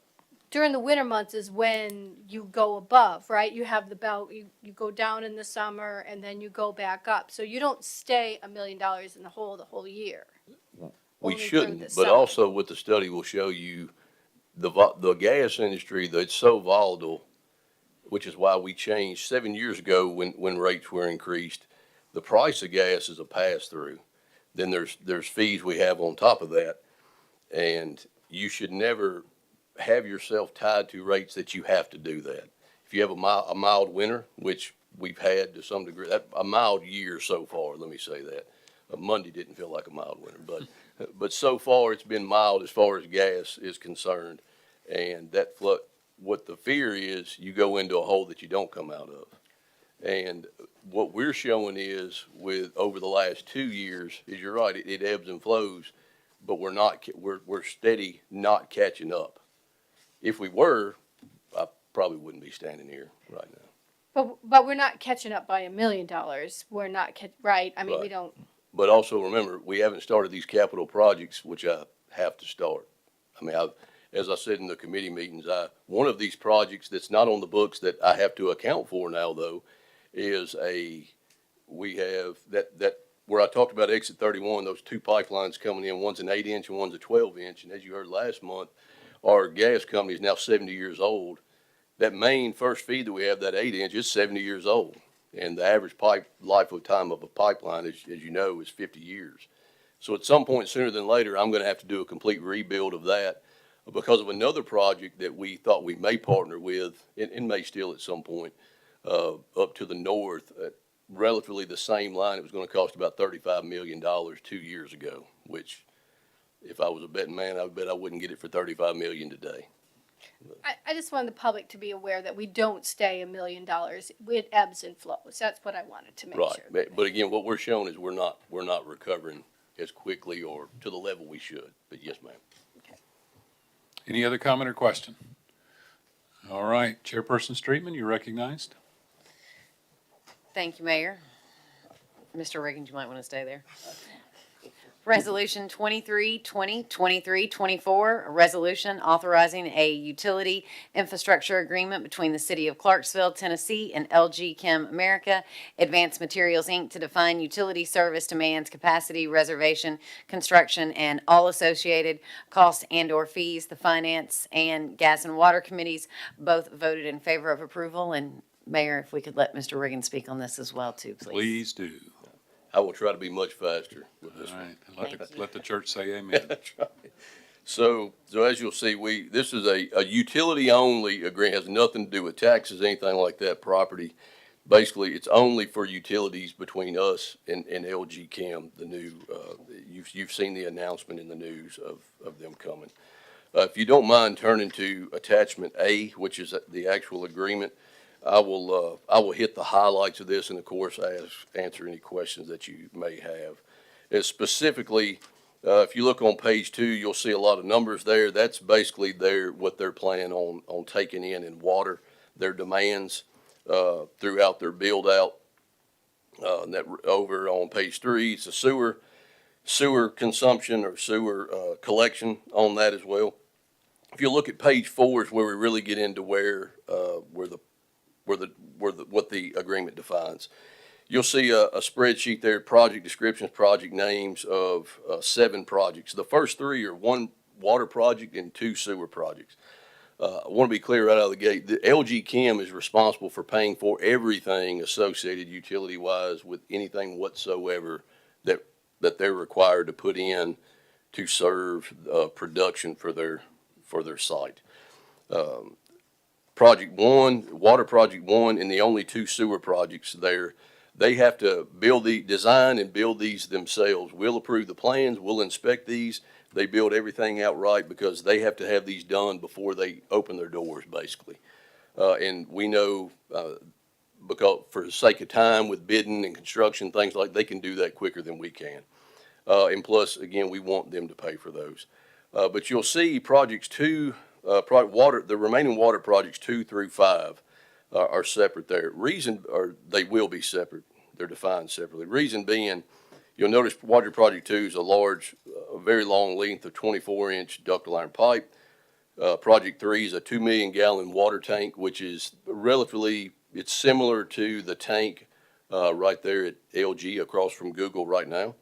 during the winter months is when you go above, right? You have the belt, you go down in the summer and then you go back up. So you don't stay $1 million in the whole year. We Only during shouldn't, the but summer. also what the study will show you, the gas industry that's so volatile, which is why we changed 7 years ago when rates were increased. The price of gas is a pass-through. Then there's fees we have on top of that. And you should never have yourself tied to rates that you have to do that. If you have a mild winter, which we've had to some degree, a mild year so far, let me say that. Monday didn't feel like a mild winter, but so far it's been mild as far as gas is concerned. And what the fear is, you go into a hole that you don't come out of. And what we're showing is with over the last 2 years is you're right, it ebbs and flows, but we're steady not catching up. If we were, I probably wouldn't be standing here right now. But we're not catching up by $1 million. We're not, right? I mean, we Right. don't, But also remember, we haven't started these capital projects, which I have to start. I mean, as I said in the committee meetings, one of these projects that's not on the books that I have to account for now though, is we have that where I talked about exit 31, those two pipelines coming in, one's an 8-inch and one's a 12-inch. And as you heard last month, our gas company is now 70 years old. That main first feed that we have, that 8-inch, is 70 years old. And the average pipe life of time of a pipeline, as you know, is 50 years. So at some point sooner than later, I'm going to have to do a complete rebuild of that because of another project that we thought we may partner with and may still at some point up to the north, relatively the same line. It was going to cost about $35 million 2 years ago, which if I was a betting man, I would bet I wouldn't get it for $35 million today. I just wanted the public to be aware that we don't stay $1 million. It ebbs and flows. That's what I wanted to make Right. sure. But again, what we're showing is we're not recovering as quickly or to the level we should. But yes, ma'am. Any other comment or question? All right, Chairperson Streetman, you're recognized. Thank you, Mayor. Mr. Riggins, you might want to stay there. Resolution 23-24, a resolution authorizing a utility infrastructure agreement between the City of Clarksville, Tennessee, and LG Chem America Advanced Materials, Inc. to define utility service demands, capacity reservation, construction, and all associated costs and/or fees. The Finance and Gas and Water Committees both voted in favor of approval. And Mayor, if we could let Mr. Riggins speak on this as well, too, please. Please do. I will try to be much faster with All this one. right, and Thank you. let the church say amen. That's right. So as you'll see, this is a utility-only agreement, has nothing to do with taxes, anything like that, property. Basically, it's only for utilities between us and LG Chem, the new, you've seen the announcement in the news of them coming. If you don't mind turning to attachment A, which is the actual agreement, I will hit the highlights of this and of course answer any questions that you may have. And specifically, if you look on page 2, you'll see a lot of numbers there. That's basically what they're planning on taking in water, their demands throughout their build out. That over on page 3, it's a sewer consumption or sewer collection on that as well. If you look at page 4 is where we really get into what the agreement defines. You'll see a spreadsheet there, project descriptions, project names of 7 projects. The first 3 are 1 water project and 2 sewer projects. I want to be clear right out of the gate. The LG Chem is responsible for paying for everything associated utility-wise with anything whatsoever that they're required to put in to serve production for their site. Project 1, water project 1, and the only 2 sewer projects there, they have to design and build these themselves. We'll approve the plans, we'll inspect these. They build everything outright because they have to have these done before they open their doors, basically. And we know, because for the sake of time with bidding and construction, things like, they can do that quicker than we can. And plus, again, we want them to pay for those. But you'll see projects 2, the remaining water projects 2 through 5 are separate there. They will be separate. They're defined separately. Reason being, you'll notice water project 2 is a very long length of 24-inch ductile iron pipe. Project 3 is a 2 million gallon water tank, which is it's similar to the tank right there at LG across from Google right now.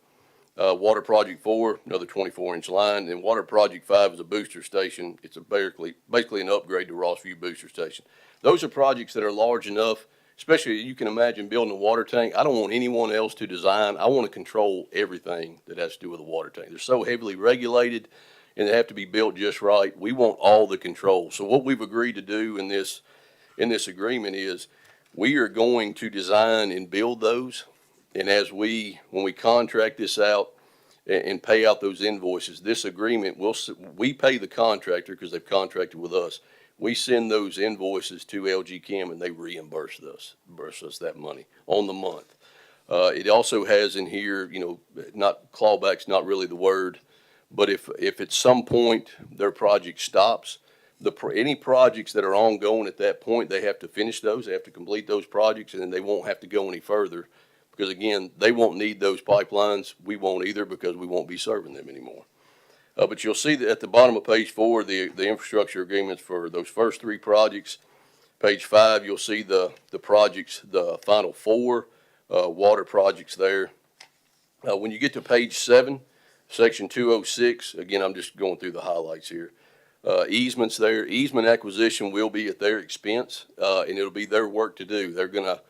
Water project 4, another 24-inch line, and water project 5 is a booster station. It's basically an upgrade to Rossview booster station. Those are projects that are large enough, especially you can imagine building a water tank. I don't want anyone else to design. I want to control everything that has to do with a water tank. They're so heavily regulated and they have to be built just right. We want all the control. So what we've agreed to do in this agreement is we are going to design and build those. And when we contract this out and pay out those invoices, this agreement, we pay the contractor because they've contracted with us. we send those invoices to LG Chem and they reimburse us that money on the month. It also has in here, not clawback's not really the word, but if at some point their project stops, any projects that are ongoing at that point, they have to finish those, they have to complete those projects, and then they won't have to go any further. Because again, they won't need those pipelines, we won't either, because we won't be serving them anymore. But you'll see that at the bottom of page 4, the infrastructure agreements for those first 3 projects. Page 5, you'll see the projects, the final 4 water projects there. When you get to page 7, section 206, again, I'm just going through the highlights here. Easements there, easement acquisition will be at their expense, and it'll be their work to do. They're going to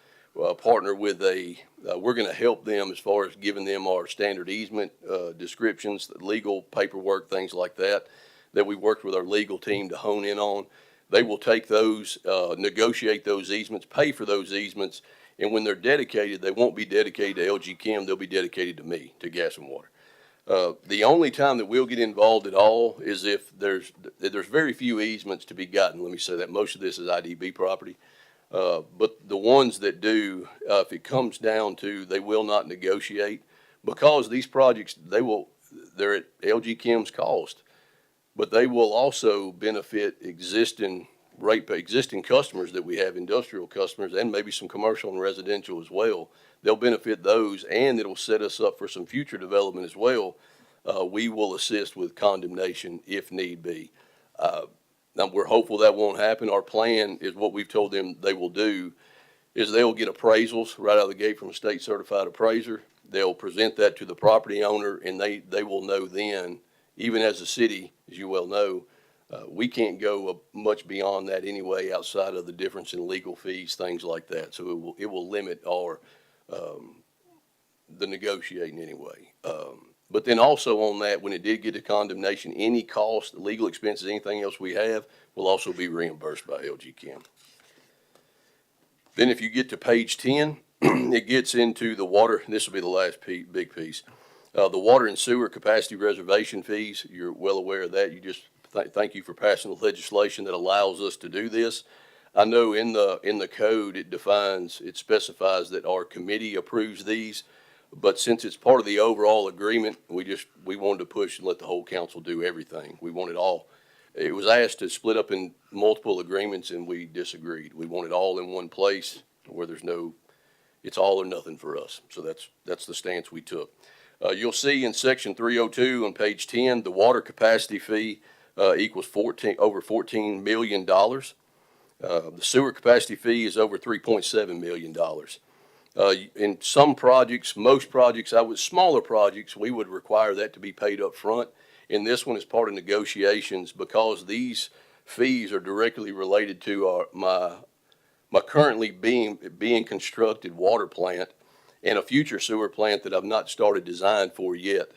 partner with we're going to help them as far as giving them our standard easement descriptions, legal paperwork, things like that we worked with our legal team to hone in on. They will take those, negotiate those easements, pay for those easements, and when they're dedicated, they won't be dedicated to LG Chem, they'll be dedicated to me, to Gas and Water. The only time that we'll get involved at all is if there's very few easements to be gotten. Let me say that most of this is IDB property. But the ones that do, if it comes down to, they will not negotiate because these projects, they're at LG Chem's cost, but they will also benefit existing customers that we have, industrial customers, and maybe some commercial and residential as well. They'll benefit those, and it'll set us up for some future development as well. We will assist with condemnation if need be. Now, we're hopeful that won't happen. Our plan is what we've told them they will do is they'll get appraisals right out of the gate from a state certified appraiser. They'll present that to the property owner, and they will know then, even as a city, as you well know, we can't go much beyond that anyway outside of the difference in legal fees, things like that. So it will limit our the negotiating anyway. But then also on that, when it did get to condemnation, any cost, legal expenses, anything else we have will also be reimbursed by LG Chem. Then if you get to page 10, it gets into the water. This will be the last big piece. The water and sewer capacity reservation fees. You're well aware of that. You just thank you for passing the legislation that allows us to do this. I know in the code it specifies that our committee approves these. But since it's part of the overall agreement, we wanted to push and let the whole council do everything. We want it all. It was asked to split up in multiple agreements, and we disagreed. We want it all in one place where it's all or nothing for us. So that's the stance we took. You'll see in section 302 on page 10, the water capacity fee equals over $14 million. The sewer capacity fee is over $3.7 million. In some projects, most projects, smaller projects, we would require that to be paid up front. In this one, as part of negotiations, because these fees are directly related to my currently being constructed water plant and a future sewer plant that I've not started design for yet.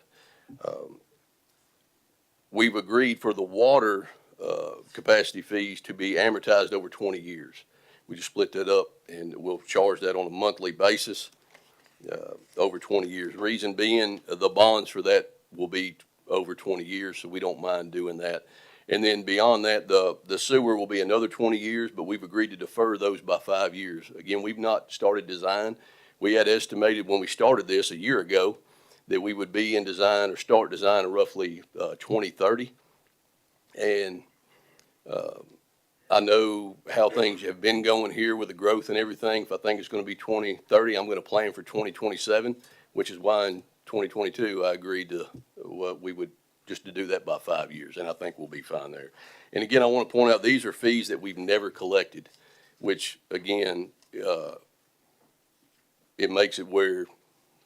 We've agreed for the water capacity fees to be amortized over 20 years. We just split that up, and we'll charge that on a monthly basis over 20 years. Reason being, the bonds for that will be over 20 years, so we don't mind doing that. And then beyond that, the sewer will be another 20 years, but we've agreed to defer those by 5 years. Again, we've not started design. We had estimated when we started this a year ago that we would be in design or start design in roughly 2030. And I know how things have been going here with the growth and everything. If I think it's going to be 2030, I'm going to plan for 2027, which is why in 2022 I agreed to we would just to do that by 5 years, and I think we'll be fine there. And again, I want to point out these are fees that we've never collected, which again, it makes it where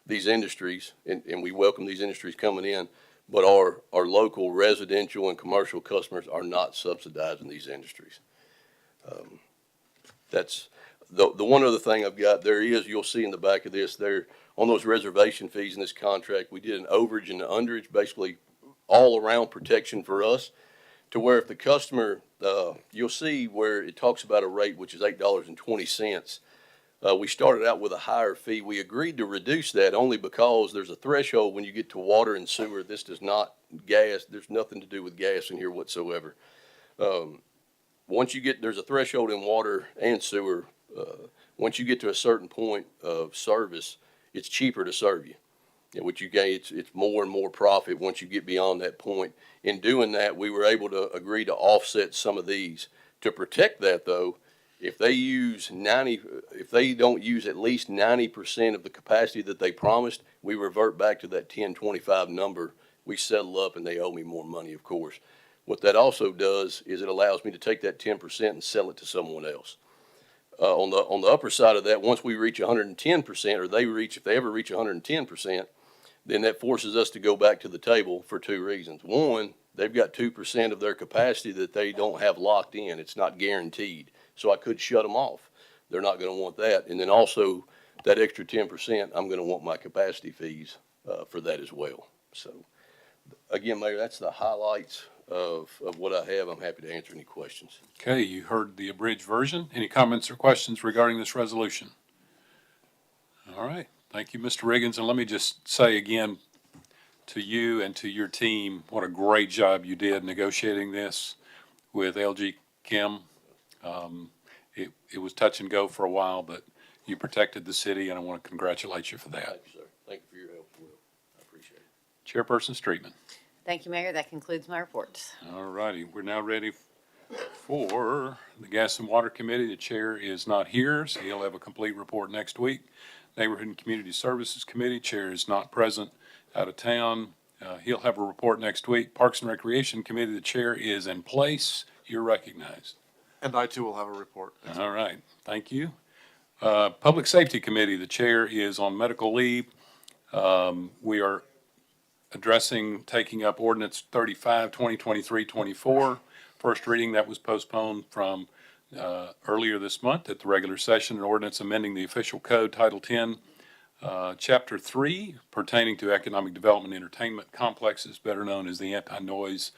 these industries, and we welcome these industries coming in, but our local residential and commercial customers are not subsidizing these industries. That's the one other thing I've got there is, you'll see in the back of this there on those reservation fees in this contract, we did an overage and an underage, basically all around protection for us, to where if the customer, you'll see where it talks about a rate, which is $8.20. We started out with a higher fee. We agreed to reduce that only because there's a threshold when you get to water and sewer. This does not gas. There's nothing to do with gas in here whatsoever. once you get, there's a threshold in water and sewer. Once you get to a certain point of service, it's cheaper to serve you. And what you gain, it's more and more profit once you get beyond that point. In doing that, we were able to agree to offset some of these. To protect that though, if they don't use at least 90% of the capacity that they promised, we revert back to that 1025 number. We settle up and they owe me more money, of course. What that also does is it allows me to take that 10% and sell it to someone else. On the upper side of that, once we reach 110%, or if they ever reach 110%, then that forces us to go back to the table for two reasons. One, they've got 2% of their capacity that they don't have locked in. It's not guaranteed. So I could shut them off. They're not going to want that. And then also that extra 10%, I'm going to want my capacity fees for that as well. So again, Mayor, that's the highlights of what I have. I'm happy to answer any questions. Okay, you heard the abridged version. Any comments or questions regarding this resolution? All right. Thank you, Mr. Riggins. And let me just say again to you and to your team, what a great job you did negotiating this with LG Kim. It was touch and go for a while, but you protected the city, and I want to congratulate you for that. Thank you, sir. Thank you for your help, Will. I appreciate it. Chairperson Streetman. Thank you, Mayor. That concludes my report. All righty. We're now ready for the Gas and Water Committee. The chair is not here, so he'll have a complete report next week. Neighborhood and Community Services Committee, chair is not present, out of town. He'll have a report next week. Parks and Recreation Committee, the chair is in place. You're recognized. And I too will have a report. All right, thank you. Public Safety Committee, the chair is on medical leave. We are addressing, taking up ordinance 35, 2023-24. First reading, that was postponed from earlier this month at the regular session. An ordinance amending the official code, Title 10, Chapter 3, pertaining to economic development entertainment complexes, better known as the anti-noise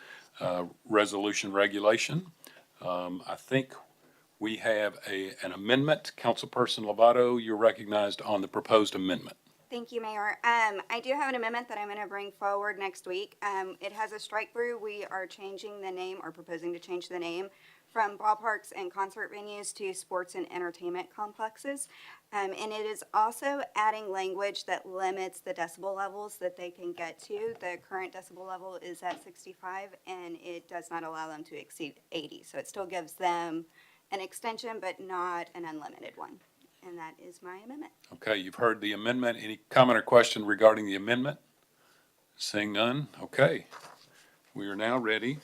resolution regulation. I think we have an amendment. Councilperson Lovato, you're recognized on the proposed amendment. Thank you, Mayor. I do have an amendment that I'm going to bring forward next week. It has a strike through. We are changing the name, or proposing to change the name, from ballparks and concert venues to sports and entertainment complexes. And it is also adding language that limits the decibel levels that they can get to. The current decibel level is at 65, and it does not allow them to exceed 80. So it still gives them an extension, but not an unlimited one. And that is my amendment. Okay, you've heard the amendment. Any comment or question regarding the amendment? Seeing none, okay. We are now ready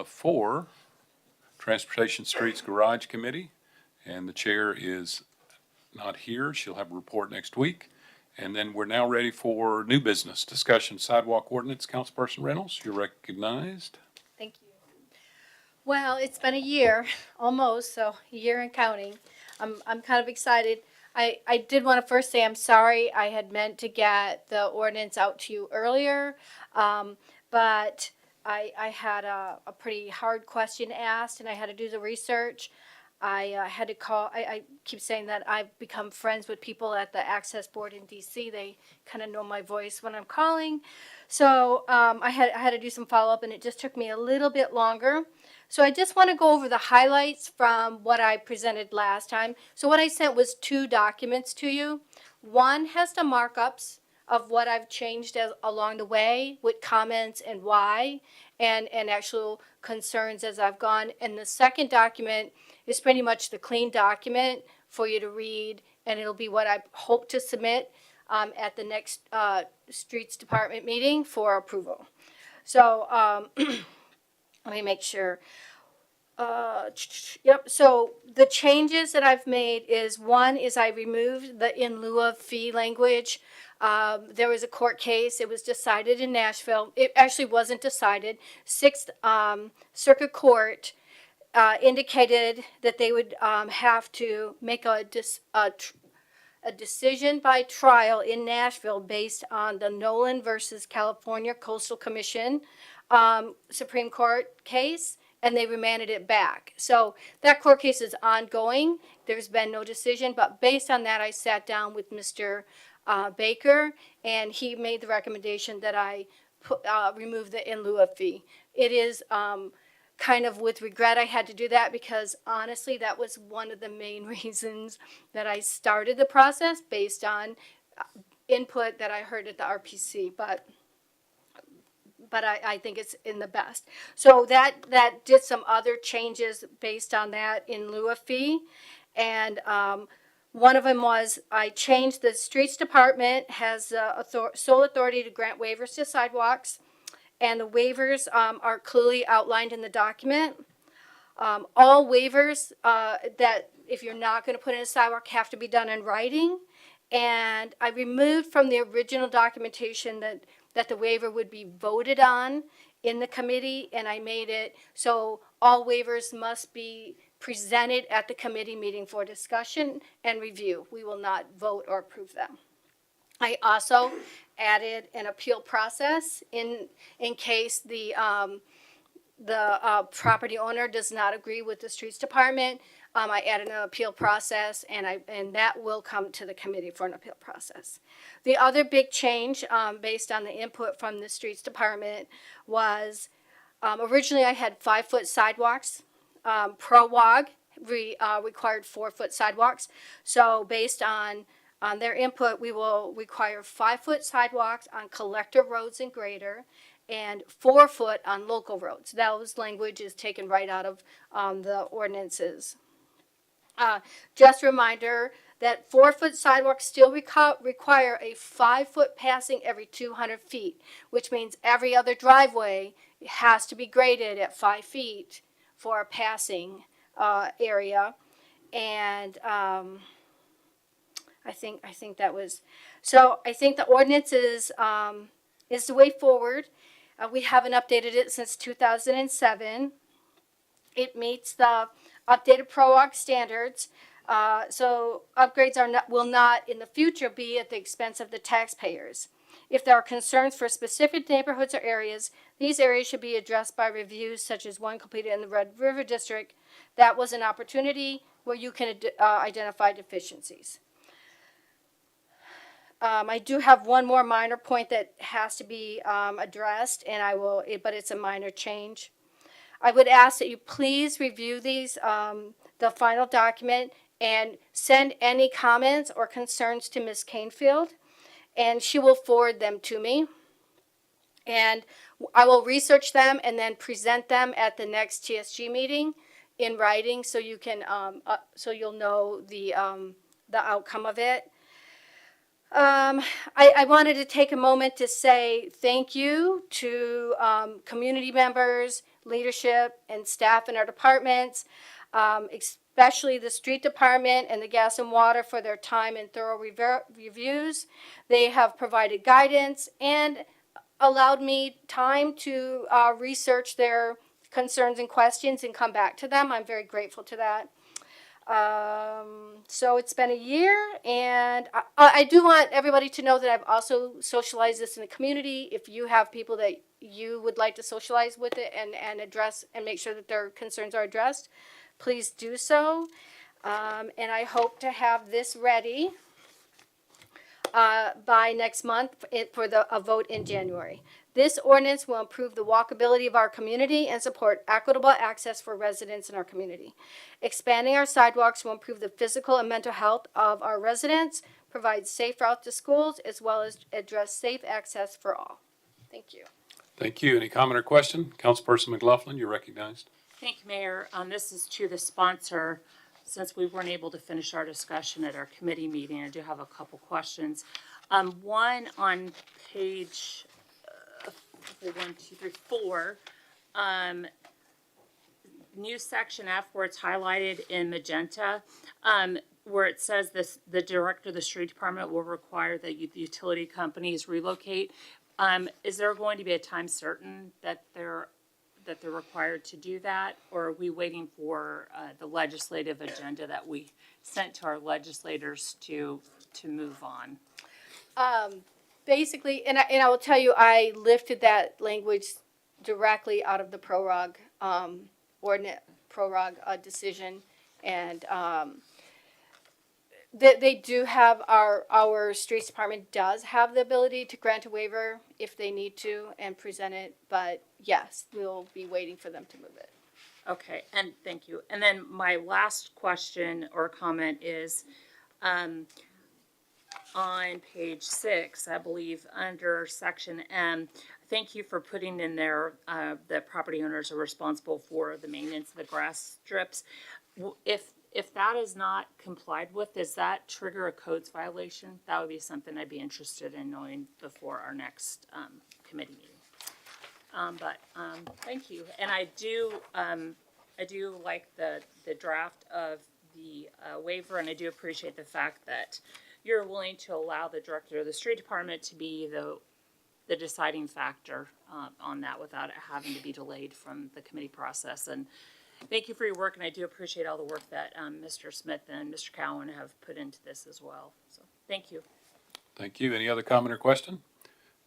for Transportation Streets Garage Committee, and the chair is not here. She'll have a report next week. And then we're now ready for new business discussion, sidewalk ordinance. Councilperson Reynolds, you're recognized. Thank you. Well, it's been a year, almost, so a year and counting. I'm kind of excited. I did want to first say I'm sorry. I had meant to get the ordinance out to you earlier, but I had a pretty hard question asked, and I had to do the research. I had to call. I keep saying that I've become friends with people at the Access Board in D.C. They kind of know my voice when I'm calling. So I had to do some follow-up, and it just took me a little bit longer. So I just want to go over the highlights from what I presented last time. So what I sent was 2 documents to you. One has the markups of what I've changed along the way, with comments and why, and actual concerns as I've gone. And the second document is pretty much the clean document for you to read, and it'll be what I hope to submit at the next Streets Department meeting for approval. So let me make sure. Yep, so the changes that I've made is, one is I removed the in lieu of fee language. There was a court case. It was decided in Nashville. It actually wasn't decided. 6th Circuit Court indicated that they would have to make a decision by trial in Nashville based on the Nolan versus California Coastal Commission Supreme Court case, and they remanded it back. So that court case is ongoing. There's been no decision, but based on that, I sat down with Mr. Baker, and he made the recommendation that I remove the in lieu of fee. It is kind of with regret I had to do that, because honestly, that was one of the main reasons that I started the process, based on input that I heard at the RPC. But I think it's in the best. So that did some other changes based on that in lieu of fee. And one of them was I changed the streets department has sole authority to grant waivers to sidewalks. And the waivers are clearly outlined in the document. All waivers that if you're not going to put in a sidewalk have to be done in writing. And I removed from the original documentation that the waiver would be voted on in the committee, and I made it so all waivers must be presented at the committee meeting for discussion and review. We will not vote or approve them. I also added an appeal process in case the property owner does not agree with the streets department. I added an appeal process, and that will come to the committee for an appeal process. The other big change, based on the input from the streets department, was originally I had 5-foot sidewalks. ProWOG required 4-foot sidewalks. So based on their input, we will require 5-foot sidewalks on collector roads and greater, and 4-foot on local roads. Those language is taken right out of the ordinances. Just a reminder that 4-foot sidewalks still require a 5-foot passing every 200 feet, which means every other driveway has to be graded at 5 feet for a passing area. And I think that was, so I think the ordinance is the way forward. We haven't updated it since 2007. It meets the updated ProWalk standards. So upgrades will not in the future be at the expense of the taxpayers. If there are concerns for specific neighborhoods or areas, these areas should be addressed by reviews such as one completed in the Red River District. That was an opportunity where you can identify deficiencies. I do have one more minor point that has to be addressed, and but it's a minor change. I would ask that you please review these, the final document, and send any comments or concerns to Ms. Canfield, and she will forward them to me. And I will research them and then present them at the next TSG meeting in writing, so you can, so you'll know the outcome of it. I wanted to take a moment to say thank you to community members, leadership, and staff in our departments, especially the street department and the gas and water for their time and thorough reviews. They have provided guidance and allowed me time to research their concerns and questions and come back to them. I'm very grateful to that. So it's been a year, and I do want everybody to know that I've also socialized this in the community. If you have people that you would like to socialize with it and address and make sure that their concerns are addressed, please do so. And I hope to have this ready by next month for a vote in January. This ordinance will improve the walkability of our community and support equitable access for residents in our community. Expanding our sidewalks will improve the physical and mental health of our residents, provide safe routes to schools, as well as address safe access for all. Thank you. Thank you. Any comment or question? Councilperson McLaughlin, you're recognized. Thank you, Mayor. This is to the sponsor. Since we weren't able to finish our discussion at our committee meeting, I do have a couple questions. One on page 4, new section F where it's highlighted in magenta, where it says the director of the street department will require that the utility companies relocate. Is there going to be a time certain that they're required to do that, or are we waiting for the legislative agenda that we sent to our legislators to move on? Basically, and I will tell you, I lifted that language directly out of the ProRog decision, and they do have our streets department does have the ability to grant a waiver if they need to and present it, but yes, we'll be waiting for them to move it. Okay, and thank you. And then my last question or comment is, on page 6, I believe, under section M, thank you for putting in there, that property owners are responsible for the maintenance of the grass strips. If that is not complied with, does that trigger a codes violation? That would be something I'd be interested in knowing before our next, committee meeting. Thank you. And I do like the draft of the waiver, and I do appreciate the fact that you're willing to allow the director of the street department to be the deciding factor on that without it having to be delayed from the committee process. And thank you for your work, and I do appreciate all the work that Mr. Smith and Mr. Cowan have put into this as well. So thank you. Thank you. Any other comment or question?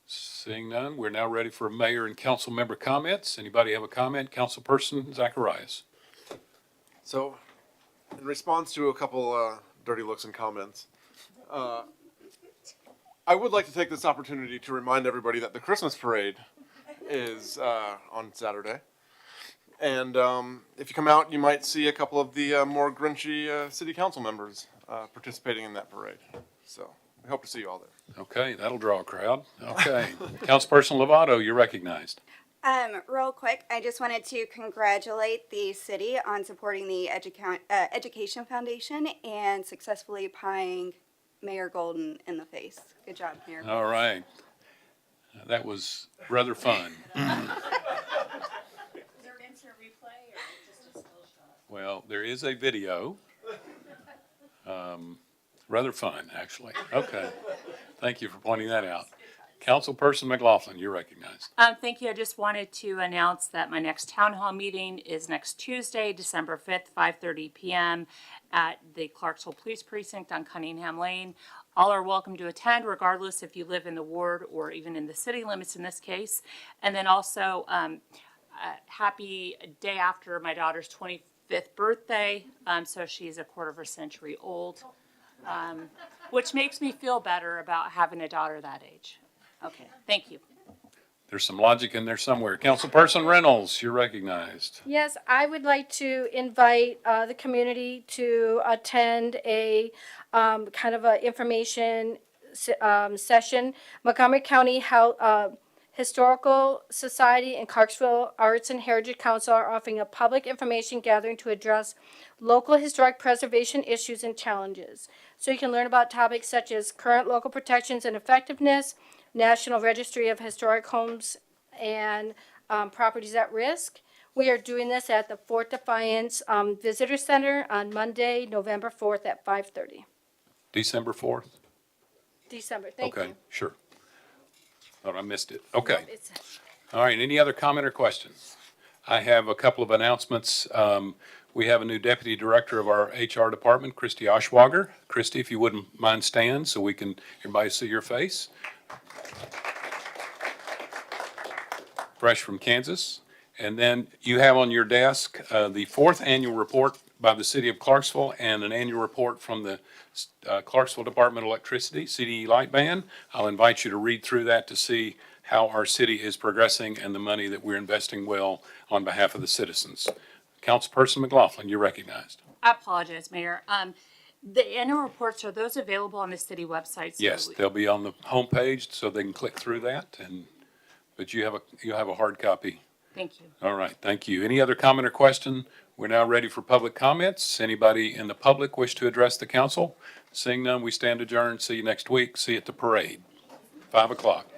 Seeing none, we're now ready for mayor and council member comments. Anybody have a comment? Councilperson Zacharias. So, in response to a couple dirty looks and comments, I would like to take this opportunity to remind everybody that the Christmas parade is on Saturday. And if you come out, you might see a couple of the more grinchy city council members participating in that parade. So, we hope to see you all there. Okay, that'll draw a crowd. Okay. Councilperson Lovato, you're recognized. Real quick, I just wanted to congratulate the city on supporting the Education Foundation and successfully pieing Mayor Golden in the face. Good job, Mayor. All right. That was rather fun. Is there an instant replay or just a still shot? Well, there is a video. Rather fun, actually. Okay. Thank you for pointing that out. Councilperson McLaughlin, you're recognized. Thank you. I just wanted to announce that my next town hall meeting is next Tuesday, December 5th, 5:30 p.m. at the Clarksville Police Precinct on Cunningham Lane. All are welcome to attend, regardless if you live in the ward or even in the city limits in this case. And then also, happy day after my daughter's 25th birthday. So she's a quarter of a century old, which makes me feel better about having a daughter that age. Okay, thank you. There's some logic in there somewhere. Councilperson Reynolds, you're recognized. Yes, I would like to invite the community to attend a kind of a information session. Montgomery County Historical Society and Clarksville Arts and Heritage Council are offering a public information gathering to address local historic preservation issues and challenges. So you can learn about topics such as current local protections and effectiveness, National Registry of Historic Homes and Properties at Risk. We are doing this at the Fort Defiance Visitor Center on Monday, November 4th at 5:30. December 4th? December, thank you. Okay, sure. Thought I missed it. Okay. It's- All right, any other comment or questions? I have a couple of announcements. We have a new deputy director of our HR department, Christy Oshwager. Christy, if you wouldn't mind stand so we can, everybody see your face. Fresh from Kansas. And then you have on your desk the fourth annual report by the city of Clarksville and an annual report from the Clarksville Department of Electricity, CDE Light Band. I'll invite you to read through that to see how our city is progressing and the money that we're investing well on behalf of the citizens. Councilperson McLaughlin, you're recognized. I apologize, Mayor. The annual reports, are those available on the city website? Yes, they'll be on the homepage so they can click through that but you have a hard copy. Thank you. All right, thank you. Any other comment or question? We're now ready for public comments. Anybody in the public wish to address the council? Seeing none, we stand adjourned. See you next week. See you at the parade, 5 o'clock.